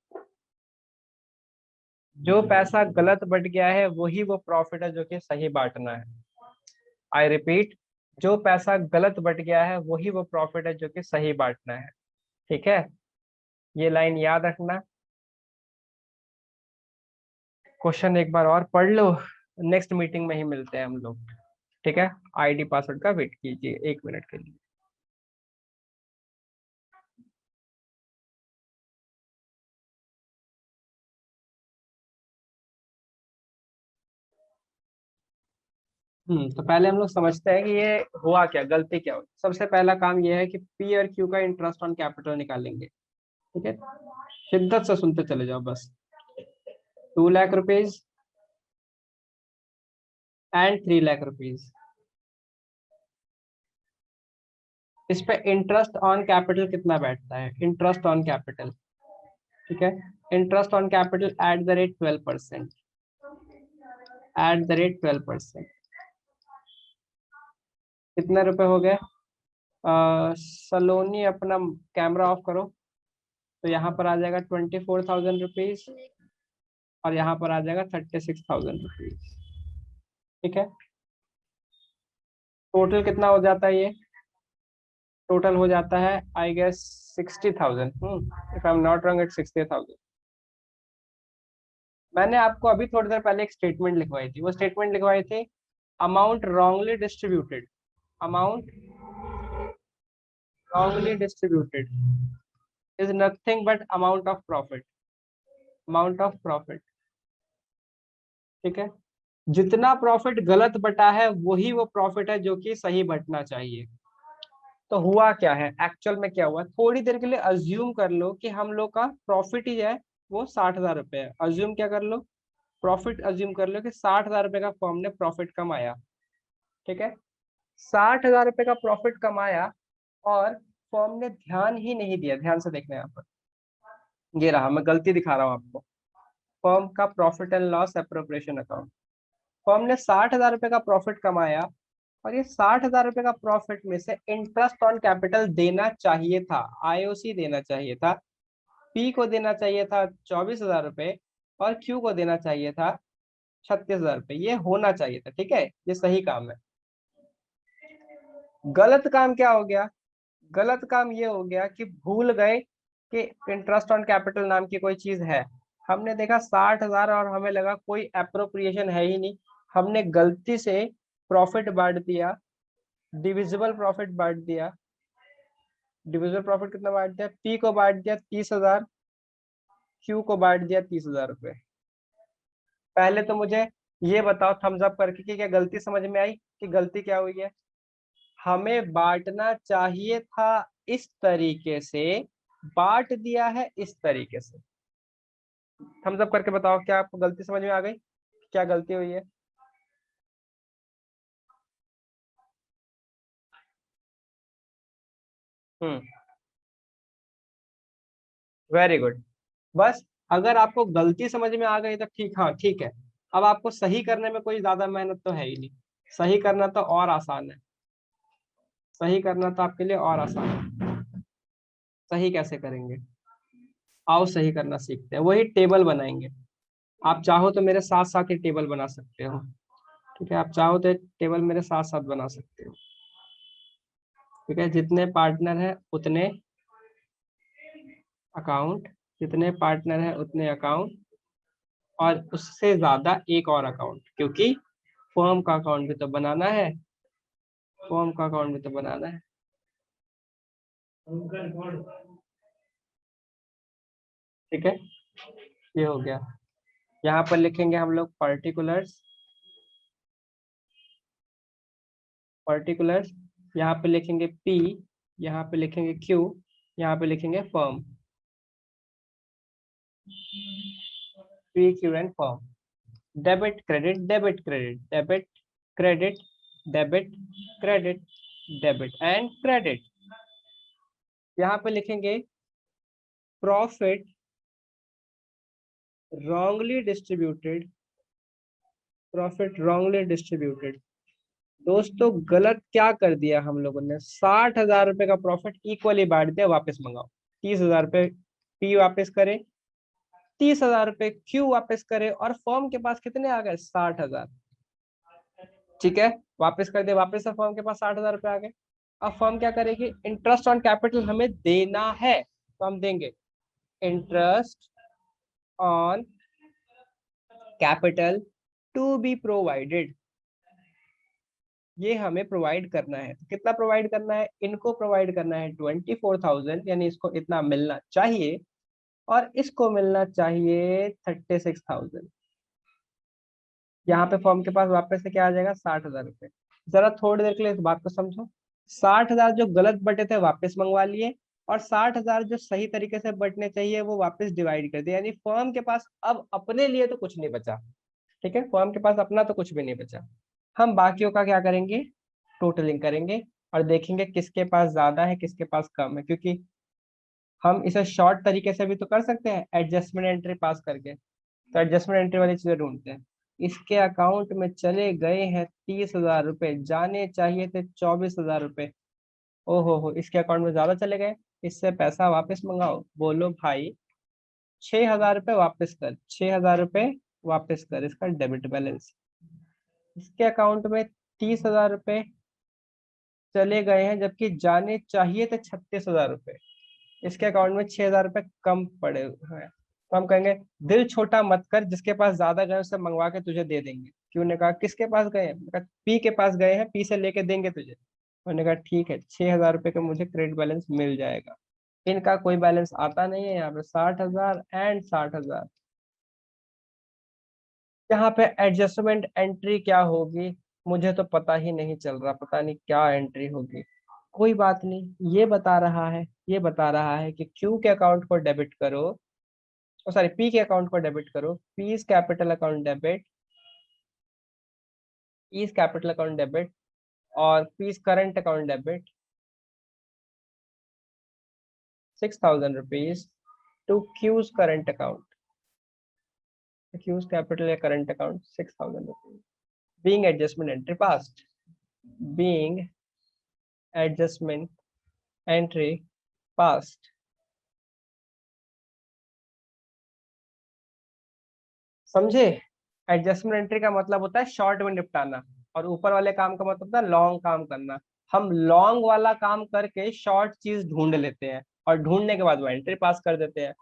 जो पैसा गलत बट गया है वही वो प्रॉफिट है जो कि सही बांटना है। आई रिपीट, जो पैसा गलत बट गया है वही वो प्रॉफिट है जो कि सही बांटना है, ठीक है। ये लाइन याद रखना। क्वेश्चन एक बार और पढ़ लो, नेक्स्ट मीटिंग में ही मिलते हैं हम लोग, ठीक है। आईडी पासवर्ड का वेट कीजिए 1 मिनट के लिए। तो पहले हम लोग समझते हैं कि ये हुआ क्या, गलती क्या हुई। सबसे पहला काम ये है कि पी और क्यू का इंटरेस्ट ऑन कैपिटल निकालेंगे, ठीक है। शिद्दत से सुनते चले जाओ बस। 2 lakh rupees and 3 lakh rupees, इस पे इंटरेस्ट ऑन कैपिटल कितना बैठता है, इंटरेस्ट ऑन कैपिटल, ठीक है। Interest on capital at the rate 12%, eight the rate 12%। कितने रुपए हो गए? सलोनी अपना कैमरा ऑफ करो। तो यहाँ पर आ जाएगा 24,000 रुपीज और यहाँ पर आ जाएगा 36,000 रुपीज, ठीक है। टोटल कितना हो जाता है ये? टोटल हो जाता है I guess 60,000। If I am not wrong it 60,000। मैंने आपको अभी थोड़ी देर पहले एक स्टेटमेंट लिखवाई थी, वो स्टेटमेंट लिखवाई थी amount wrongly distributed, amount wrongly distributed is nothing but amount of profit, amount of profit, ठीक है। जितना प्रॉफिट गलत बटा है वही वो प्रॉफिट है जो कि सही बटना चाहिए। तो हुआ क्या है एक्चुअल में, क्या हुआ, थोड़ी देर के लिए अज्यूम कर लो कि हम लोग का प्रॉफिट ही है वो 60,000 रुपये है। अज्यूम क्या कर लो, प्रॉफिट अज्यूम कर लो कि 60,000 रुपये का फर्म ने प्रॉफिट कमाया, ठीक है। 60,000 रुपये का प्रॉफिट कमाया और फर्म ने ध्यान ही नहीं दिया, ध्यान से देखना यहाँ पर, ये रहा, मैं गलती दिखा रहा हूँ आपको। फर्म का profit and loss appropriation account, firm ने 60,000 रुपये का प्रॉफिट कमाया और ये 60,000 रुपये का प्रॉफिट में से इंटरेस्ट ऑन कैपिटल देना चाहिए था, आईओसी देना चाहिए था, पी को देना चाहिए था 24,000 रुपये और क्यू को देना चाहिए था 36,000 रुपये। ये होना चाहिए था, ठीक है, ये सही काम है। गलत काम क्या हो गया? गलत काम ये हो गया कि भूल गए कि इंटरेस्ट ऑन कैपिटल नाम की कोई चीज है। हमने देखा 60,000 और हमें लगा कोई अप्रोप्रिएशन है ही नहीं, हमने गलती से प्रॉफिट बांट दिया, डिविजिबल प्रॉफिट बांट दिया। डिविजिबल प्रॉफिट कितना बांट दिया? पी को बांट दिया 30,000, क्यू को बांट दिया 30,000 रुपये। पहले तो मुझे ये बताओ थम्स अप करके कि क्या गलती समझ में आई, कि गलती क्या हुई है। हमें बांटना चाहिए था इस तरीके से, बांट दिया है इस तरीके से। थम्स अप करके बताओ क्या आपको गलती समझ में आ गई, क्या गलती हुई है। हम्म, वेरी गुड। बस अगर आपको गलती समझ में आ गई तो ठीक, हाँ ठीक है। अब आपको सही करने में कोई ज्यादा मेहनत तो है ही नहीं, सही करना तो और आसान है, सही करना तो आपके लिए और आसान है। सही कैसे करेंगे? आओ सही करना सीखते हैं, वही टेबल बनाएंगे। आप चाहो तो मेरे साथ साथ ही टेबल बना सकते हो। ठीक है, आप चाहो तो एक टेबल मेरे साथ साथ बना सकते हो। ठीक है, जितने पार्टनर है उतने अकाउंट, जितने पार्टनर है उतने अकाउंट, और उससे ज्यादा एक और अकाउंट, क्योंकि फर्म का अकाउंट भी तो बनाना है, फर्म का अकाउंट भी तो बनाना है। ठीक है, ये हो गया। यहाँ पर लिखेंगे हम लोग पर्टिकुलर्स, पर्टिकुलर्स, यहाँ पे लिखेंगे पी, यहाँ पे लिखेंगे क्यू, यहाँ पे लिखेंगे firm, P Q and firm. Debit credit, debit credit, debit credit, debit credit, debit and credit. यहाँ पे लिखेंगे profit wrongly distributed, profit wrongly distributed. दोस्तों गलत क्या कर दिया हम लोगों ने, 60,000 रुपए का प्रॉफिट इक्वली बांट दिया, वापस मंगाओ। 30,000 रुपए पी वापस करे, 30,000 रुपए क्यू वापस करे, और फर्म के पास कितने आ गए? 60,000। ठीक है, वापस कर दे, वापस से फर्म के पास 60,000 रुपए आ गए। अब फर्म क्या करेगी? इंटरेस्ट ऑन कैपिटल हमें देना है, तो हम देंगे interest on capital to be provided. ये हमें प्रोवाइड करना है, तो कितना प्रोवाइड करना है? इनको प्रोवाइड करना है 24,000, यानी इसको इतना मिलना चाहिए, और इसको मिलना चाहिए 36,000। यहाँ पे फर्म के पास वापस से क्या आ जाएगा? 60,000 रुपए। जरा थोड़ी देर के लिए इस बात को समझो। 60,000 जो गलत बटे थे वापस मंगवा लिए, और 60,000 जो सही तरीके से बटने चाहिए वो वापस डिवाइड कर दिया, यानी फर्म के पास अब अपने लिए तो कुछ नहीं बचा। ठीक है, फर्म के पास अपना तो कुछ भी नहीं बचा। हम बाकियों का क्या करेंगे? टोटलिंग करेंगे, और देखेंगे किसके पास ज्यादा है किसके पास कम है, क्योंकि हम इसे शॉर्ट तरीके से भी तो कर सकते हैं, एडजस्टमेंट एंट्री पास करके। तो एडजस्टमेंट एंट्री वाली चीजें ढूंढते हैं। इसके अकाउंट में चले गए हैं 30,000 रुपए, जाने चाहिए थे 24,000 रुपए। हो, इसके अकाउंट में ज्यादा चले गए, इससे पैसा वापस मंगाओ। बोलो भाई 6,000 रुपए वापस कर, 6,000 रुपए वापस कर, इसका डेबिट बैलेंस। इसके अकाउंट में 30,000 रुपए चले गए हैं, जबकि जाने चाहिए थे 36,000 रुपए। इसके अकाउंट में 6,000 रुपए कम पड़े हुए हैं, तो हम कहेंगे दिल छोटा मत कर, जिसके पास ज्यादा गए उससे मंगवा के तुझे दे देंगे। क्यों ने कहा किसके पास गए हैं? मैंने कहा पी के पास गए हैं, पी से लेके देंगे तुझे। उन्होंने कहा ठीक है, 6,000 रुपए का मुझे क्रेडिट बैलेंस मिल जाएगा। इनका कोई बैलेंस आता नहीं है यहाँ पे, 60,000 एंड 60,000। यहाँ पे एडजस्टमेंट एंट्री क्या होगी मुझे तो पता ही नहीं चल रहा, पता नहीं क्या एंट्री होगी। कोई बात नहीं, ये बता रहा है, ये बता रहा है कि क्यू के अकाउंट को डेबिट करो, ओ सॉरी पी के अकाउंट को डेबिट करो, P's capital account debit, P's capital account debit, और P's current account debit 6,000 rupees to Q's current account, Q's capital या current account 6,000 rupees. Being adjustment entry passed, being adjustment entry passed. समझे? एडजस्टमेंट एंट्री का मतलब होता है शॉर्ट में निपटाना, और ऊपर वाले काम का मतलब होता है लॉन्ग काम करना। हम लॉन्ग वाला काम करके शॉर्ट चीज ढूंढ लेते हैं, और ढूंढने के बाद वो एंट्री पास कर देते हैं।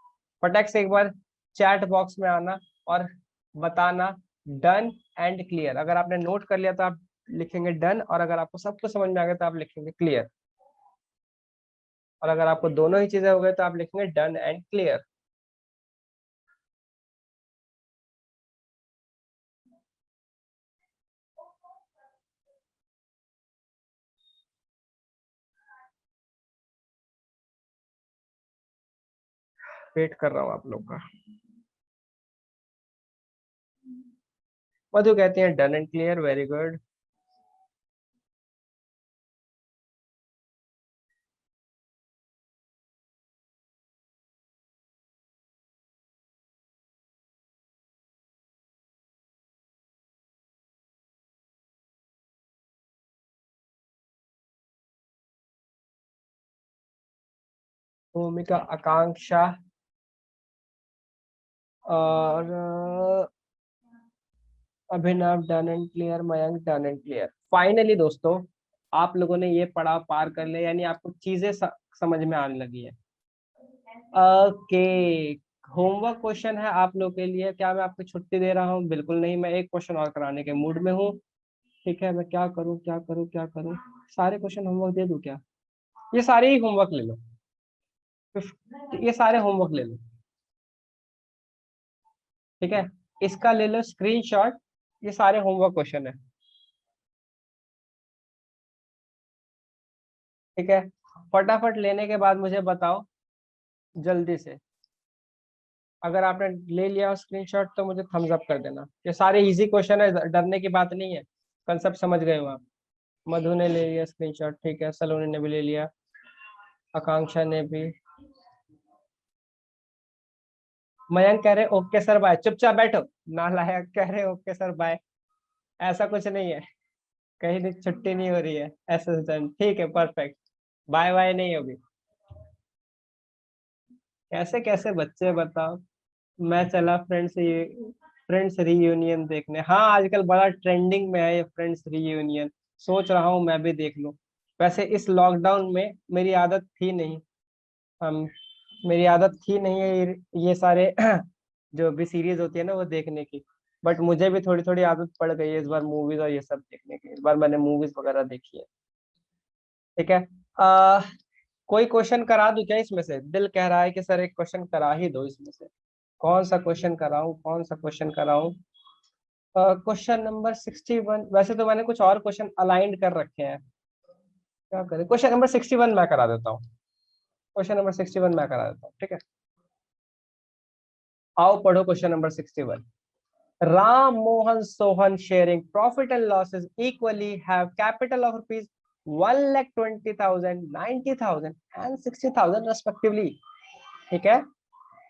फटक से एक बार चैट बॉक्स में आना और बताना डन एंड क्लियर। अगर आपने नोट कर लिया तो आप लिखेंगे डन, और अगर आपको सब कुछ समझ में आ गया तो आप लिखेंगे क्लियर, और अगर आपको दोनों ही चीजें हो गई तो आप लिखेंगे डन एंड क्लियर। वेट कर रहा हूँ आप लोग का। मधु कहती है done and clear, very good. Bhumika, Akanksha और Abhinav done and clear, Mayank done and clear. Finally दोस्तों आप लोगों ने ये पड़ाव पार कर लिया, यानी आपको चीजें समझ में आने लगी है। ओके, होमवर्क क्वेश्चन है आप लोग के लिए। क्या मैं आपको छुट्टी दे रहा हूँ? बिल्कुल नहीं, मैं एक क्वेश्चन और कराने के मूड में हूँ। ठीक है, मैं क्या करूँ क्या करूँ क्या करूँ, सारे क्वेश्चन होमवर्क दे दूं क्या? ये सारे ही होमवर्क ले लो, ये सारे होमवर्क ले लो। ठीक है, इसका ले लो स्क्रीनशॉट, ये सारे होमवर्क क्वेश्चन है। ठीक है, फटाफट लेने के बाद मुझे बताओ जल्दी से। अगर आपने ले लिया स्क्रीनशॉट तो मुझे थम्स अप कर देना। ये सारे इजी क्वेश्चन है, डरने की बात नहीं है, कंसेप्ट समझ गए हो आप। मधु ने ले लिया स्क्रीनशॉट, ठीक है, सलोनी ने भी ले लिया, आकांक्षा ने भी। मयंक कह रहे ओके सर बाय, चुपचाप बैठो। नालायक कह रहे ओके सर बाय, ऐसा कुछ नहीं है, कहीं भी छुट्टी नहीं हो रही है असिस्टेंट। ठीक है, परफेक्ट, बाय बाय नहीं होगी। कैसे कैसे बच्चे बताओ। मैं चला फ्रेंड्स रीयूनियन देखने। हाँ, आजकल बड़ा ट्रेंडिंग में है ये फ्रेंड्स रीयूनियन, सोच रहा हूँ मैं भी देख लूँ। वैसे इस लॉकडाउन में मेरी आदत थी नहीं, हम मेरी आदत थी नहीं है ये सारे जो भी सीरीज होती है ना वो देखने की। बट मुझे भी थोड़ी थोड़ी आदत पड़ गई है इस बार मूवीज और ये सब देखने की। इस बार मैंने मूवीज वगैरह देखी है। ठीक है, आ, कोई क्वेश्चन करा दूं क्या इसमें से? दिल कह रहा है कि सर एक क्वेश्चन करा ही दो इसमें से। कौन सा क्वेश्चन कराऊं, कौन सा क्वेश्चन कराऊं? क्वेश्चन नंबर 61, वैसे तो मैंने कुछ और क्वेश्चन अलाइंड कर रखे हैं, क्या करें? क्वेश्चन नंबर 61 मैं करा देता हूँ, क्वेश्चन नंबर 61 मैं करा देता हूँ। ठीक है, आओ पढ़ो question number 61। Ram, Mohan, Sohan sharing profit and losses equally have capital of rupees 1,20,000, 90,000 and 60,000 respectively. ठीक है,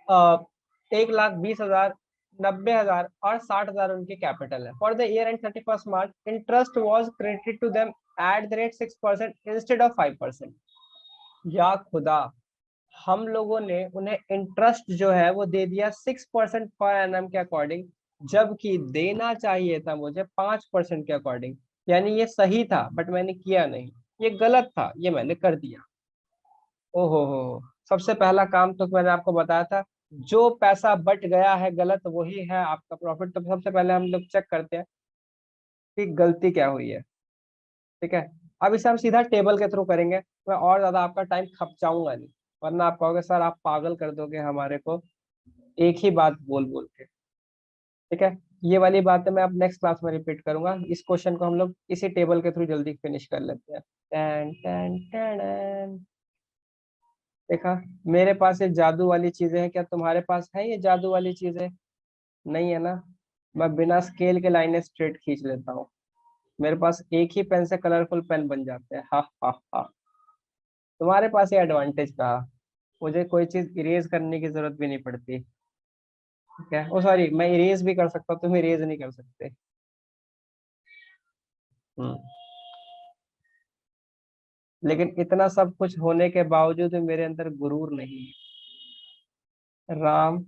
1,20,000, 90,000 और 60,000 उनकी कैपिटल है। For the year end 31st March interest was credited to them at the rate 6% instead of 5%। या खुदा, हम लोगों ने उन्हें इंटरेस्ट जो है वो दे दिया 6% पर एनम के अकॉर्डिंग, जबकि देना चाहिए था मुझे 5% के अकॉर्डिंग। यानी ये सही था बट मैंने किया नहीं, ये गलत था, ये मैंने कर दिया। ओहो हो, सबसे पहला काम तो मैंने आपको बताया था, जो पैसा बट गया है गलत वही है आपका प्रॉफिट। तो सबसे पहले हम लोग चेक करते हैं कि गलती क्या हुई है। ठीक है, अब इसे हम सीधा टेबल के थ्रू करेंगे, मैं और ज्यादा आपका टाइम खपचाऊंगा नहीं, वरना आप कहोगे सर आप पागल कर दोगे हमारे को एक ही बात बोल बोल के। ठीक है, ये वाली बातें मैं अब नेक्स्ट क्लास में रिपीट करूंगा। इस क्वेश्चन को हम लोग इसी टेबल के थ्रू जल्दी फिनिश कर लेते हैं। टन टन टन। देखा, मेरे पास ये जादू वाली चीजें हैं, क्या तुम्हारे पास है ये जादू वाली चीजें? नहीं है ना, मैं बिना स्केल के लाइनें स्ट्रेट खींच लेता हूँ। मेरे पास एक ही पेन से कलरफुल पेन बन जाते हैं। हा हा हा, तुम्हारे पास ये एडवांटेज कहा, मुझे कोई चीज इरेज करने की जरूरत भी नहीं पड़ती। ठीक है, ओ सॉरी, मैं इरेज भी कर सकता हूँ, तुम इरेज नहीं कर सकते। हम्म, लेकिन इतना सब कुछ होने के बावजूद भी मेरे अंदर गुरूर नहीं है। राम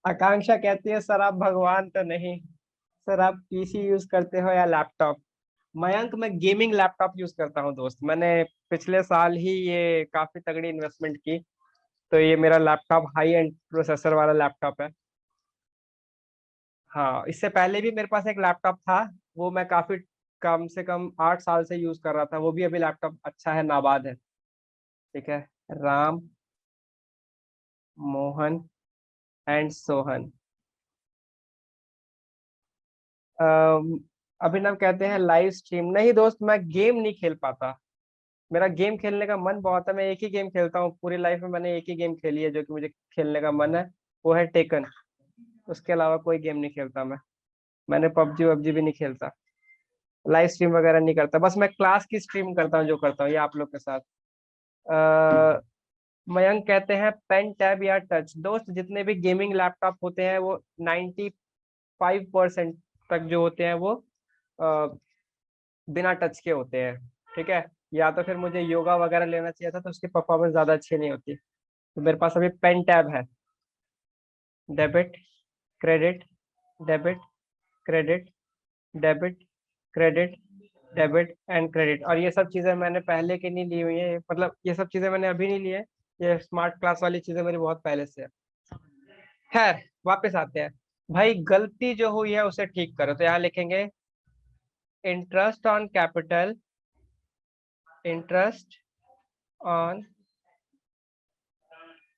आकांक्षा कहती है सर आप भगवान तो नहीं, सर आप पीसी यूज करते हो या लैपटॉप? मयंक, मैं गेमिंग लैपटॉप यूज करता हूँ दोस्त, मैंने पिछले साल ही ये काफी तगड़ी इन्वेस्टमेंट की। तो ये मेरा लैपटॉप हाई एंड प्रोसेसर वाला लैपटॉप है। हाँ, इससे पहले भी मेरे पास एक लैपटॉप था, वो मैं काफी कम से कम 8 साल से यूज कर रहा था, वो भी अभी लैपटॉप अच्छा है, नाबाद है। ठीक है, राम, मोहन एंड सोहन। अम, अभिनव कहते हैं लाइव स्ट्रीम। नहीं दोस्त, मैं गेम नहीं खेल पाता, मेरा गेम खेलने का मन बहुत है, मैं एक ही गेम खेलता हूँ पूरी लाइफ में, मैंने एक ही गेम खेली है जो कि मुझे खेलने का मन है, वो है टेकन। उसके अलावा कोई गेम नहीं खेलता मैं। मैंने पबजी वबजी भी नहीं खेलता, लाइव स्ट्रीम वगैरह नहीं करता, बस मैं क्लास की स्ट्रीम करता हूँ जो करता हूँ ये आप लोग के साथ। अ, मयंक कहते हैं पेन टैब या टच। दोस्त जितने भी गेमिंग लैपटॉप होते हैं वो 95% तक जो होते हैं वो बिना टच के होते हैं, ठीक है। या तो फिर मुझे योगा वगैरह लेना चाहिए था तो उसकी परफॉर्मेंस ज्यादा अच्छी नहीं होती। तो मेरे पास अभी पेन टैब है, debit credit, debit credit, debit credit, debit and credit. और ये सब चीजें मैंने पहले की नहीं ली हुई है, मतलब ये सब चीजें मैंने अभी नहीं ली है, ये स्मार्ट क्लास वाली चीजें मेरी बहुत पहले से है। खैर, वापस आते हैं। भाई गलती जो हुई है उसे ठीक करो, तो यहाँ लिखेंगे interest on capital, interest on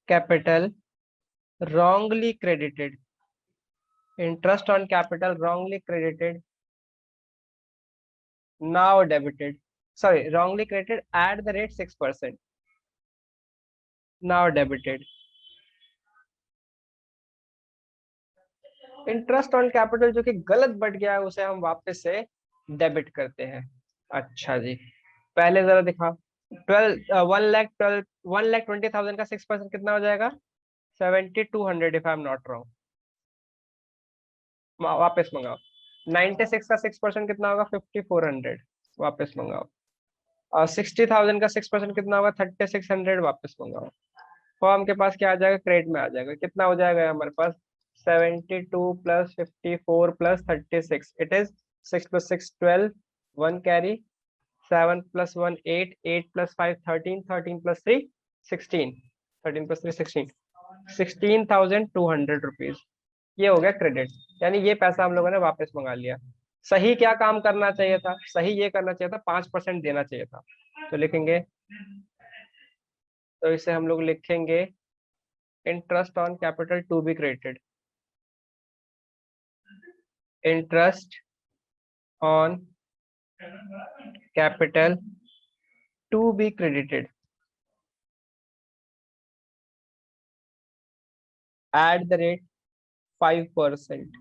capital wrongly credited, interest on capital wrongly credited, now debited, sorry, wrongly credited at the rate 6%, now debited। Interest on capital जो कि गलत बढ़ गया है उसे हम वापस से डेबिट करते हैं। अच्छा जी, पहले जरा दिखा। 1,20,000 का 6% कितना हो जाएगा? 7,200 if I am not wrong. वापस मंगाओ। 96 का 6% कितना होगा? 5,400, वापस मंगाओ। और 60,000 का 6% कितना होगा? 3,600, वापस मंगाओ। फॉर्म के पास क्या आ जाएगा? क्रेडिट में आ जाएगा। कितना हो जाएगा हमारे पास? 72 plus 54 plus 36, it is 6 plus 6 12, 1 carry, 7 plus 1 8, 8 plus 5 13, 13 plus 3 16, 13 plus 3 16, 16,200 rupees. ये हो गया क्रेडिट, यानी ये पैसा हम लोगों ने वापस मंगा लिया। सही क्या काम करना चाहिए था? सही ये करना चाहिए था, 5% देना चाहिए था। तो लिखेंगे, तो इसे हम लोग लिखेंगे interest on capital to be credited, interest on capital to be credited at the rate 5%।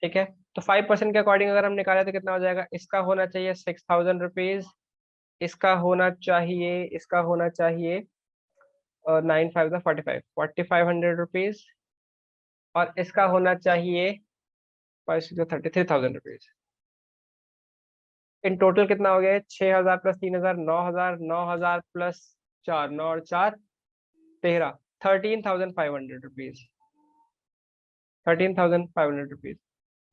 ठीक है, तो 5% के अकॉर्डिंग अगर हम निकाले तो कितना हो जाएगा? इसका होना चाहिए 6,000 रुपीज, इसका होना चाहिए, इसका होना चाहिए 9 5 4,500 रुपीज, और इसका होना चाहिए 33,000 रुपीज। इन टोटल कितना हो गया? 6,000 प्लस 3,000 9,000, 9,000 प्लस 4 9 और 4 13, 13,500 rupees, 13,500 rupees.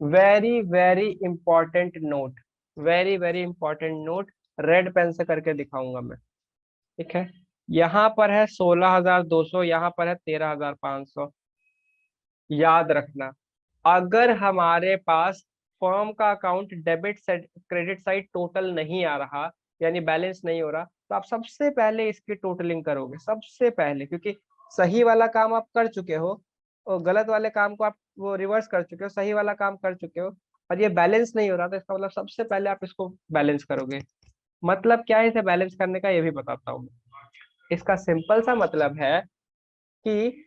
Very very important note, very very important note, red pen से करके दिखाऊंगा मैं। ठीक है, यहाँ पर है 16,200, यहाँ पर है 13,500। याद रखना, अगर हमारे पास फर्म का account debit side credit side total नहीं आ रहा, यानी बैलेंस नहीं हो रहा, तो आप सबसे पहले इसकी टोटलिंग करोगे सबसे पहले, क्योंकि सही वाला काम आप कर चुके हो और गलत वाले काम को आप वो रिवर्स कर चुके हो, सही वाला काम कर चुके हो, और ये बैलेंस नहीं हो रहा, तो इसका मतलब सबसे पहले आप इसको बैलेंस करोगे। मतलब क्या है इसे बैलेंस करने का, ये भी बताता हूँ। इसका सिंपल सा मतलब है कि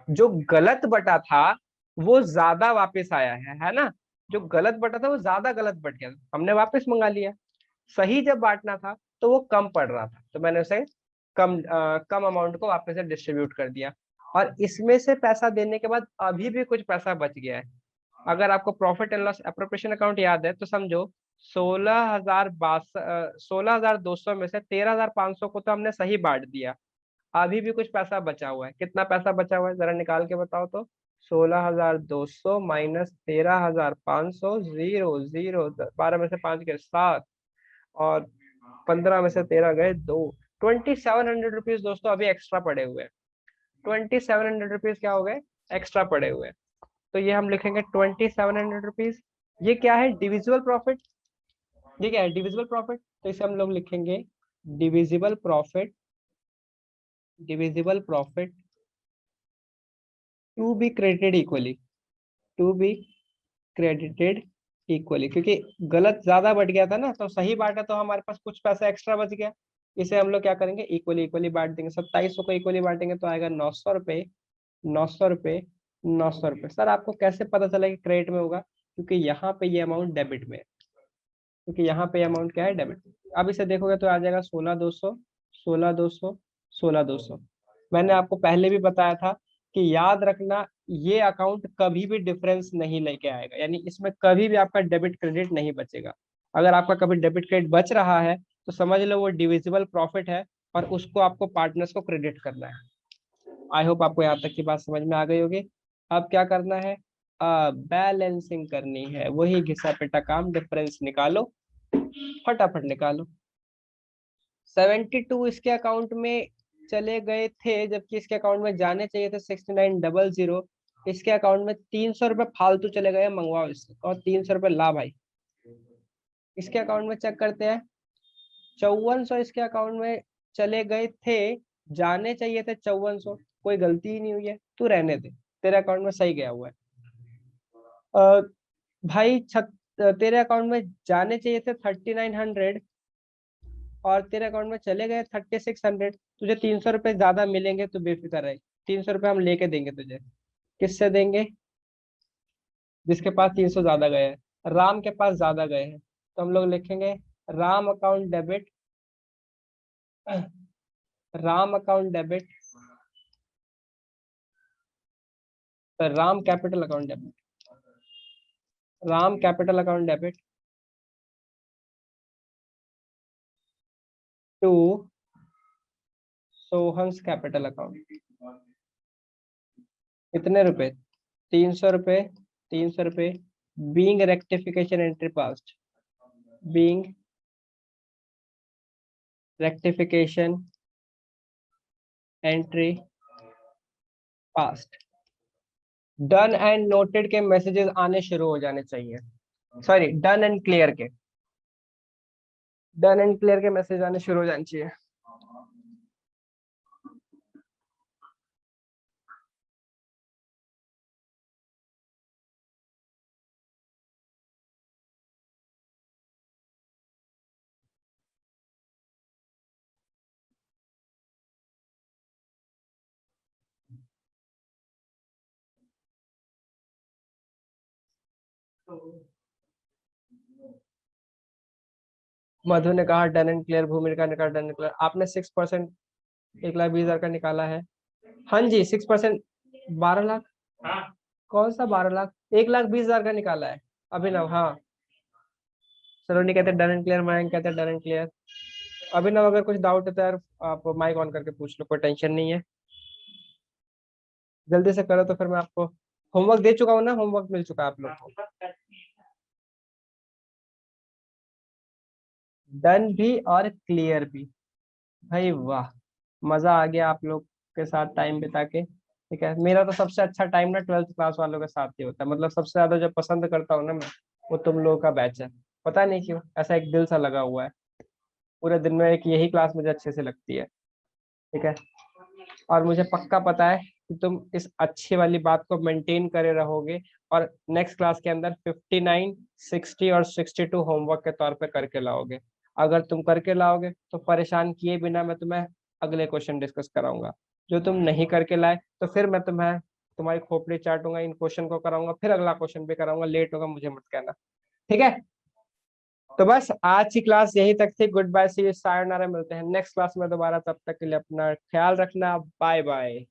जो गलत बटा था वो ज्यादा वापस आया है ना? जो गलत बटा था वो ज्यादा गलत बट गया, हमने वापस मंगा लिया। सही जब बांटना था तो वो कम पड़ रहा था, तो मैंने उसे कम अमाउंट को वापस से डिस्ट्रीब्यूट कर दिया। और इसमें से पैसा देने के बाद अभी भी कुछ पैसा बच गया है। अगर आपको profit and loss appropriation account याद है तो समझो 16,200 में से 13,500 को तो हमने सही बांट दिया, अभी भी कुछ पैसा बचा हुआ है। कितना पैसा बचा हुआ है जरा निकाल के बताओ तो। 16,200 माइनस 13,500, 0 0, 12 में से 5 गए 7, और 15 में से 13 गए 2, 2,700 रुपीज दोस्तों अभी एक्स्ट्रा पड़े हुए हैं। 2,700 रुपीज क्या हो गए? एक्स्ट्रा पड़े हुए हैं। तो ये हम लिखेंगे 2,700 रुपीज। ये क्या है? Divisible profit. ये क्या है? Divisible profit. तो इसे हम लोग लिखेंगे divisible profit, divisible profit to be credited equally, to be credited equally, क्योंकि गलत ज्यादा बढ़ गया था ना, तो सही बांटा तो हमारे पास कुछ पैसा एक्स्ट्रा बच गया। इसे हम लोग क्या करेंगे? इक्वली इक्वली बांट देंगे। 2700 को इक्वली बांटेंगे तो आएगा 900 रुपये, 900 रुपये, 900 रुपये। सर आपको कैसे पता चला कि क्रेडिट में होगा? क्योंकि यहाँ पे ये अमाउंट डेबिट में है, क्योंकि यहाँ पे अमाउंट क्या है? डेबिट। अब इसे देखोगे तो आ जाएगा 16,200, 16,200, 16,200। मैंने आपको पहले भी बताया था कि याद रखना ये अकाउंट कभी भी डिफरेंस नहीं लेके आएगा, यानी इसमें कभी भी आपका डेबिट क्रेडिट नहीं बचेगा। अगर आपका कभी डेबिट क्रेडिट बच रहा है तो समझ लो वो डिविजिबल प्रॉफिट है और उसको आपको पार्टनर्स को क्रेडिट करना है। आई होप आपको यहाँ तक की बात समझ में आ गई होगी। अब क्या करना है, बैलेंसिंग करनी है, वही घिसा पिटा काम, डिफरेंस निकालो, फटाफट निकालो। 72 इसके अकाउंट में चले गए थे जबकि इसके अकाउंट में जाने चाहिए थे 6900। इसके अकाउंट में 300 रुपये फालतू चले गए, मंगवाओ इससे और 300 रुपये ला भाई। इसके अकाउंट में चेक करते हैं, 5400 इसके अकाउंट में चले गए थे, जाने चाहिए थे 5400, कोई गलती ही नहीं हुई है, तू रहने दे, तेरे अकाउंट में सही गया हुआ है। अ, भाई तेरे अकाउंट में जाने चाहिए थे 3900 और तेरे अकाउंट में चले गए 3600। तुझे 300 रुपये ज्यादा मिलेंगे, तो बेफिक्र रहे, 300 रुपये हम लेके देंगे तुझे। किससे देंगे? जिसके पास 300 ज्यादा गए हैं, राम के पास ज्यादा गए हैं, तो हम लोग लिखेंगे Ram account debit, Ram account debit, Ram capital account debit, Ram capital account debit to Sohan's capital account. कितने रुपए? 300 रुपये, 300 रुपये, being rectification entry passed, being rectification entry passed. Done and noted के मैसेजेस आने शुरू हो जाने चाहिए, सॉरी डन एंड क्लियर के, डन एंड क्लियर के मैसेज आने शुरू हो जाने चाहिए। मधु ने कहा डन एंड क्लियर, भूमिका ने कहा डन एंड क्लियर। आपने 6%, 1,20,000 का निकाला है। हाँ जी 6%, 12 लाख। कौन सा 12 लाख? 1,20,000 का निकाला है अभिनव। हाँ सलोनी कहते डन एंड क्लियर, मयंक कहते डन एंड क्लियर। अभिनव अगर कुछ डाउट है तो यार आप माइक ऑन करके पूछ लो, कोई टेंशन नहीं है, जल्दी से करो तो फिर मैं आपको होमवर्क दे चुका हूँ ना, होमवर्क मिल चुका है आप लोग को। डन भी और क्लियर भी, भाई वाह, मजा आ गया आप लोग के साथ टाइम बिता के। ठीक है, मेरा तो सबसे अच्छा टाइम ना 12th क्लास वालों के साथ ही होता है, मतलब सबसे ज्यादा जो पसंद करता हूँ ना मैं, वो तुम लोगों का बैच है। पता नहीं क्यों ऐसा एक दिल सा लगा हुआ है, पूरे दिन में एक यही क्लास मुझे अच्छे से लगती है। ठीक है, और मुझे पक्का पता है कि तुम इस अच्छी वाली बात को मेंटेन करे रहोगे और नेक्स्ट क्लास के अंदर 59, 60 और 62 होमवर्क के तौर पे करके लाओगे। अगर तुम करके लाओगे तो परेशान किए बिना मैं तुम्हें अगले क्वेश्चन डिस्कस कराऊंगा। जो तुम नहीं करके लाए तो फिर मैं तुम्हें तुम्हारी खोपड़ी चाटूंगा, इन क्वेश्चन को कराऊंगा, फिर अगला क्वेश्चन भी कराऊंगा, लेट होगा मुझे मत कहना। ठीक है, तो बस आज की क्लास यही तक थी। गुड बाय, सी यू, सायोनारा, मिलते हैं नेक्स्ट क्लास में दोबारा, तब तक के लिए अपना ख्याल रखना, बाय बाय।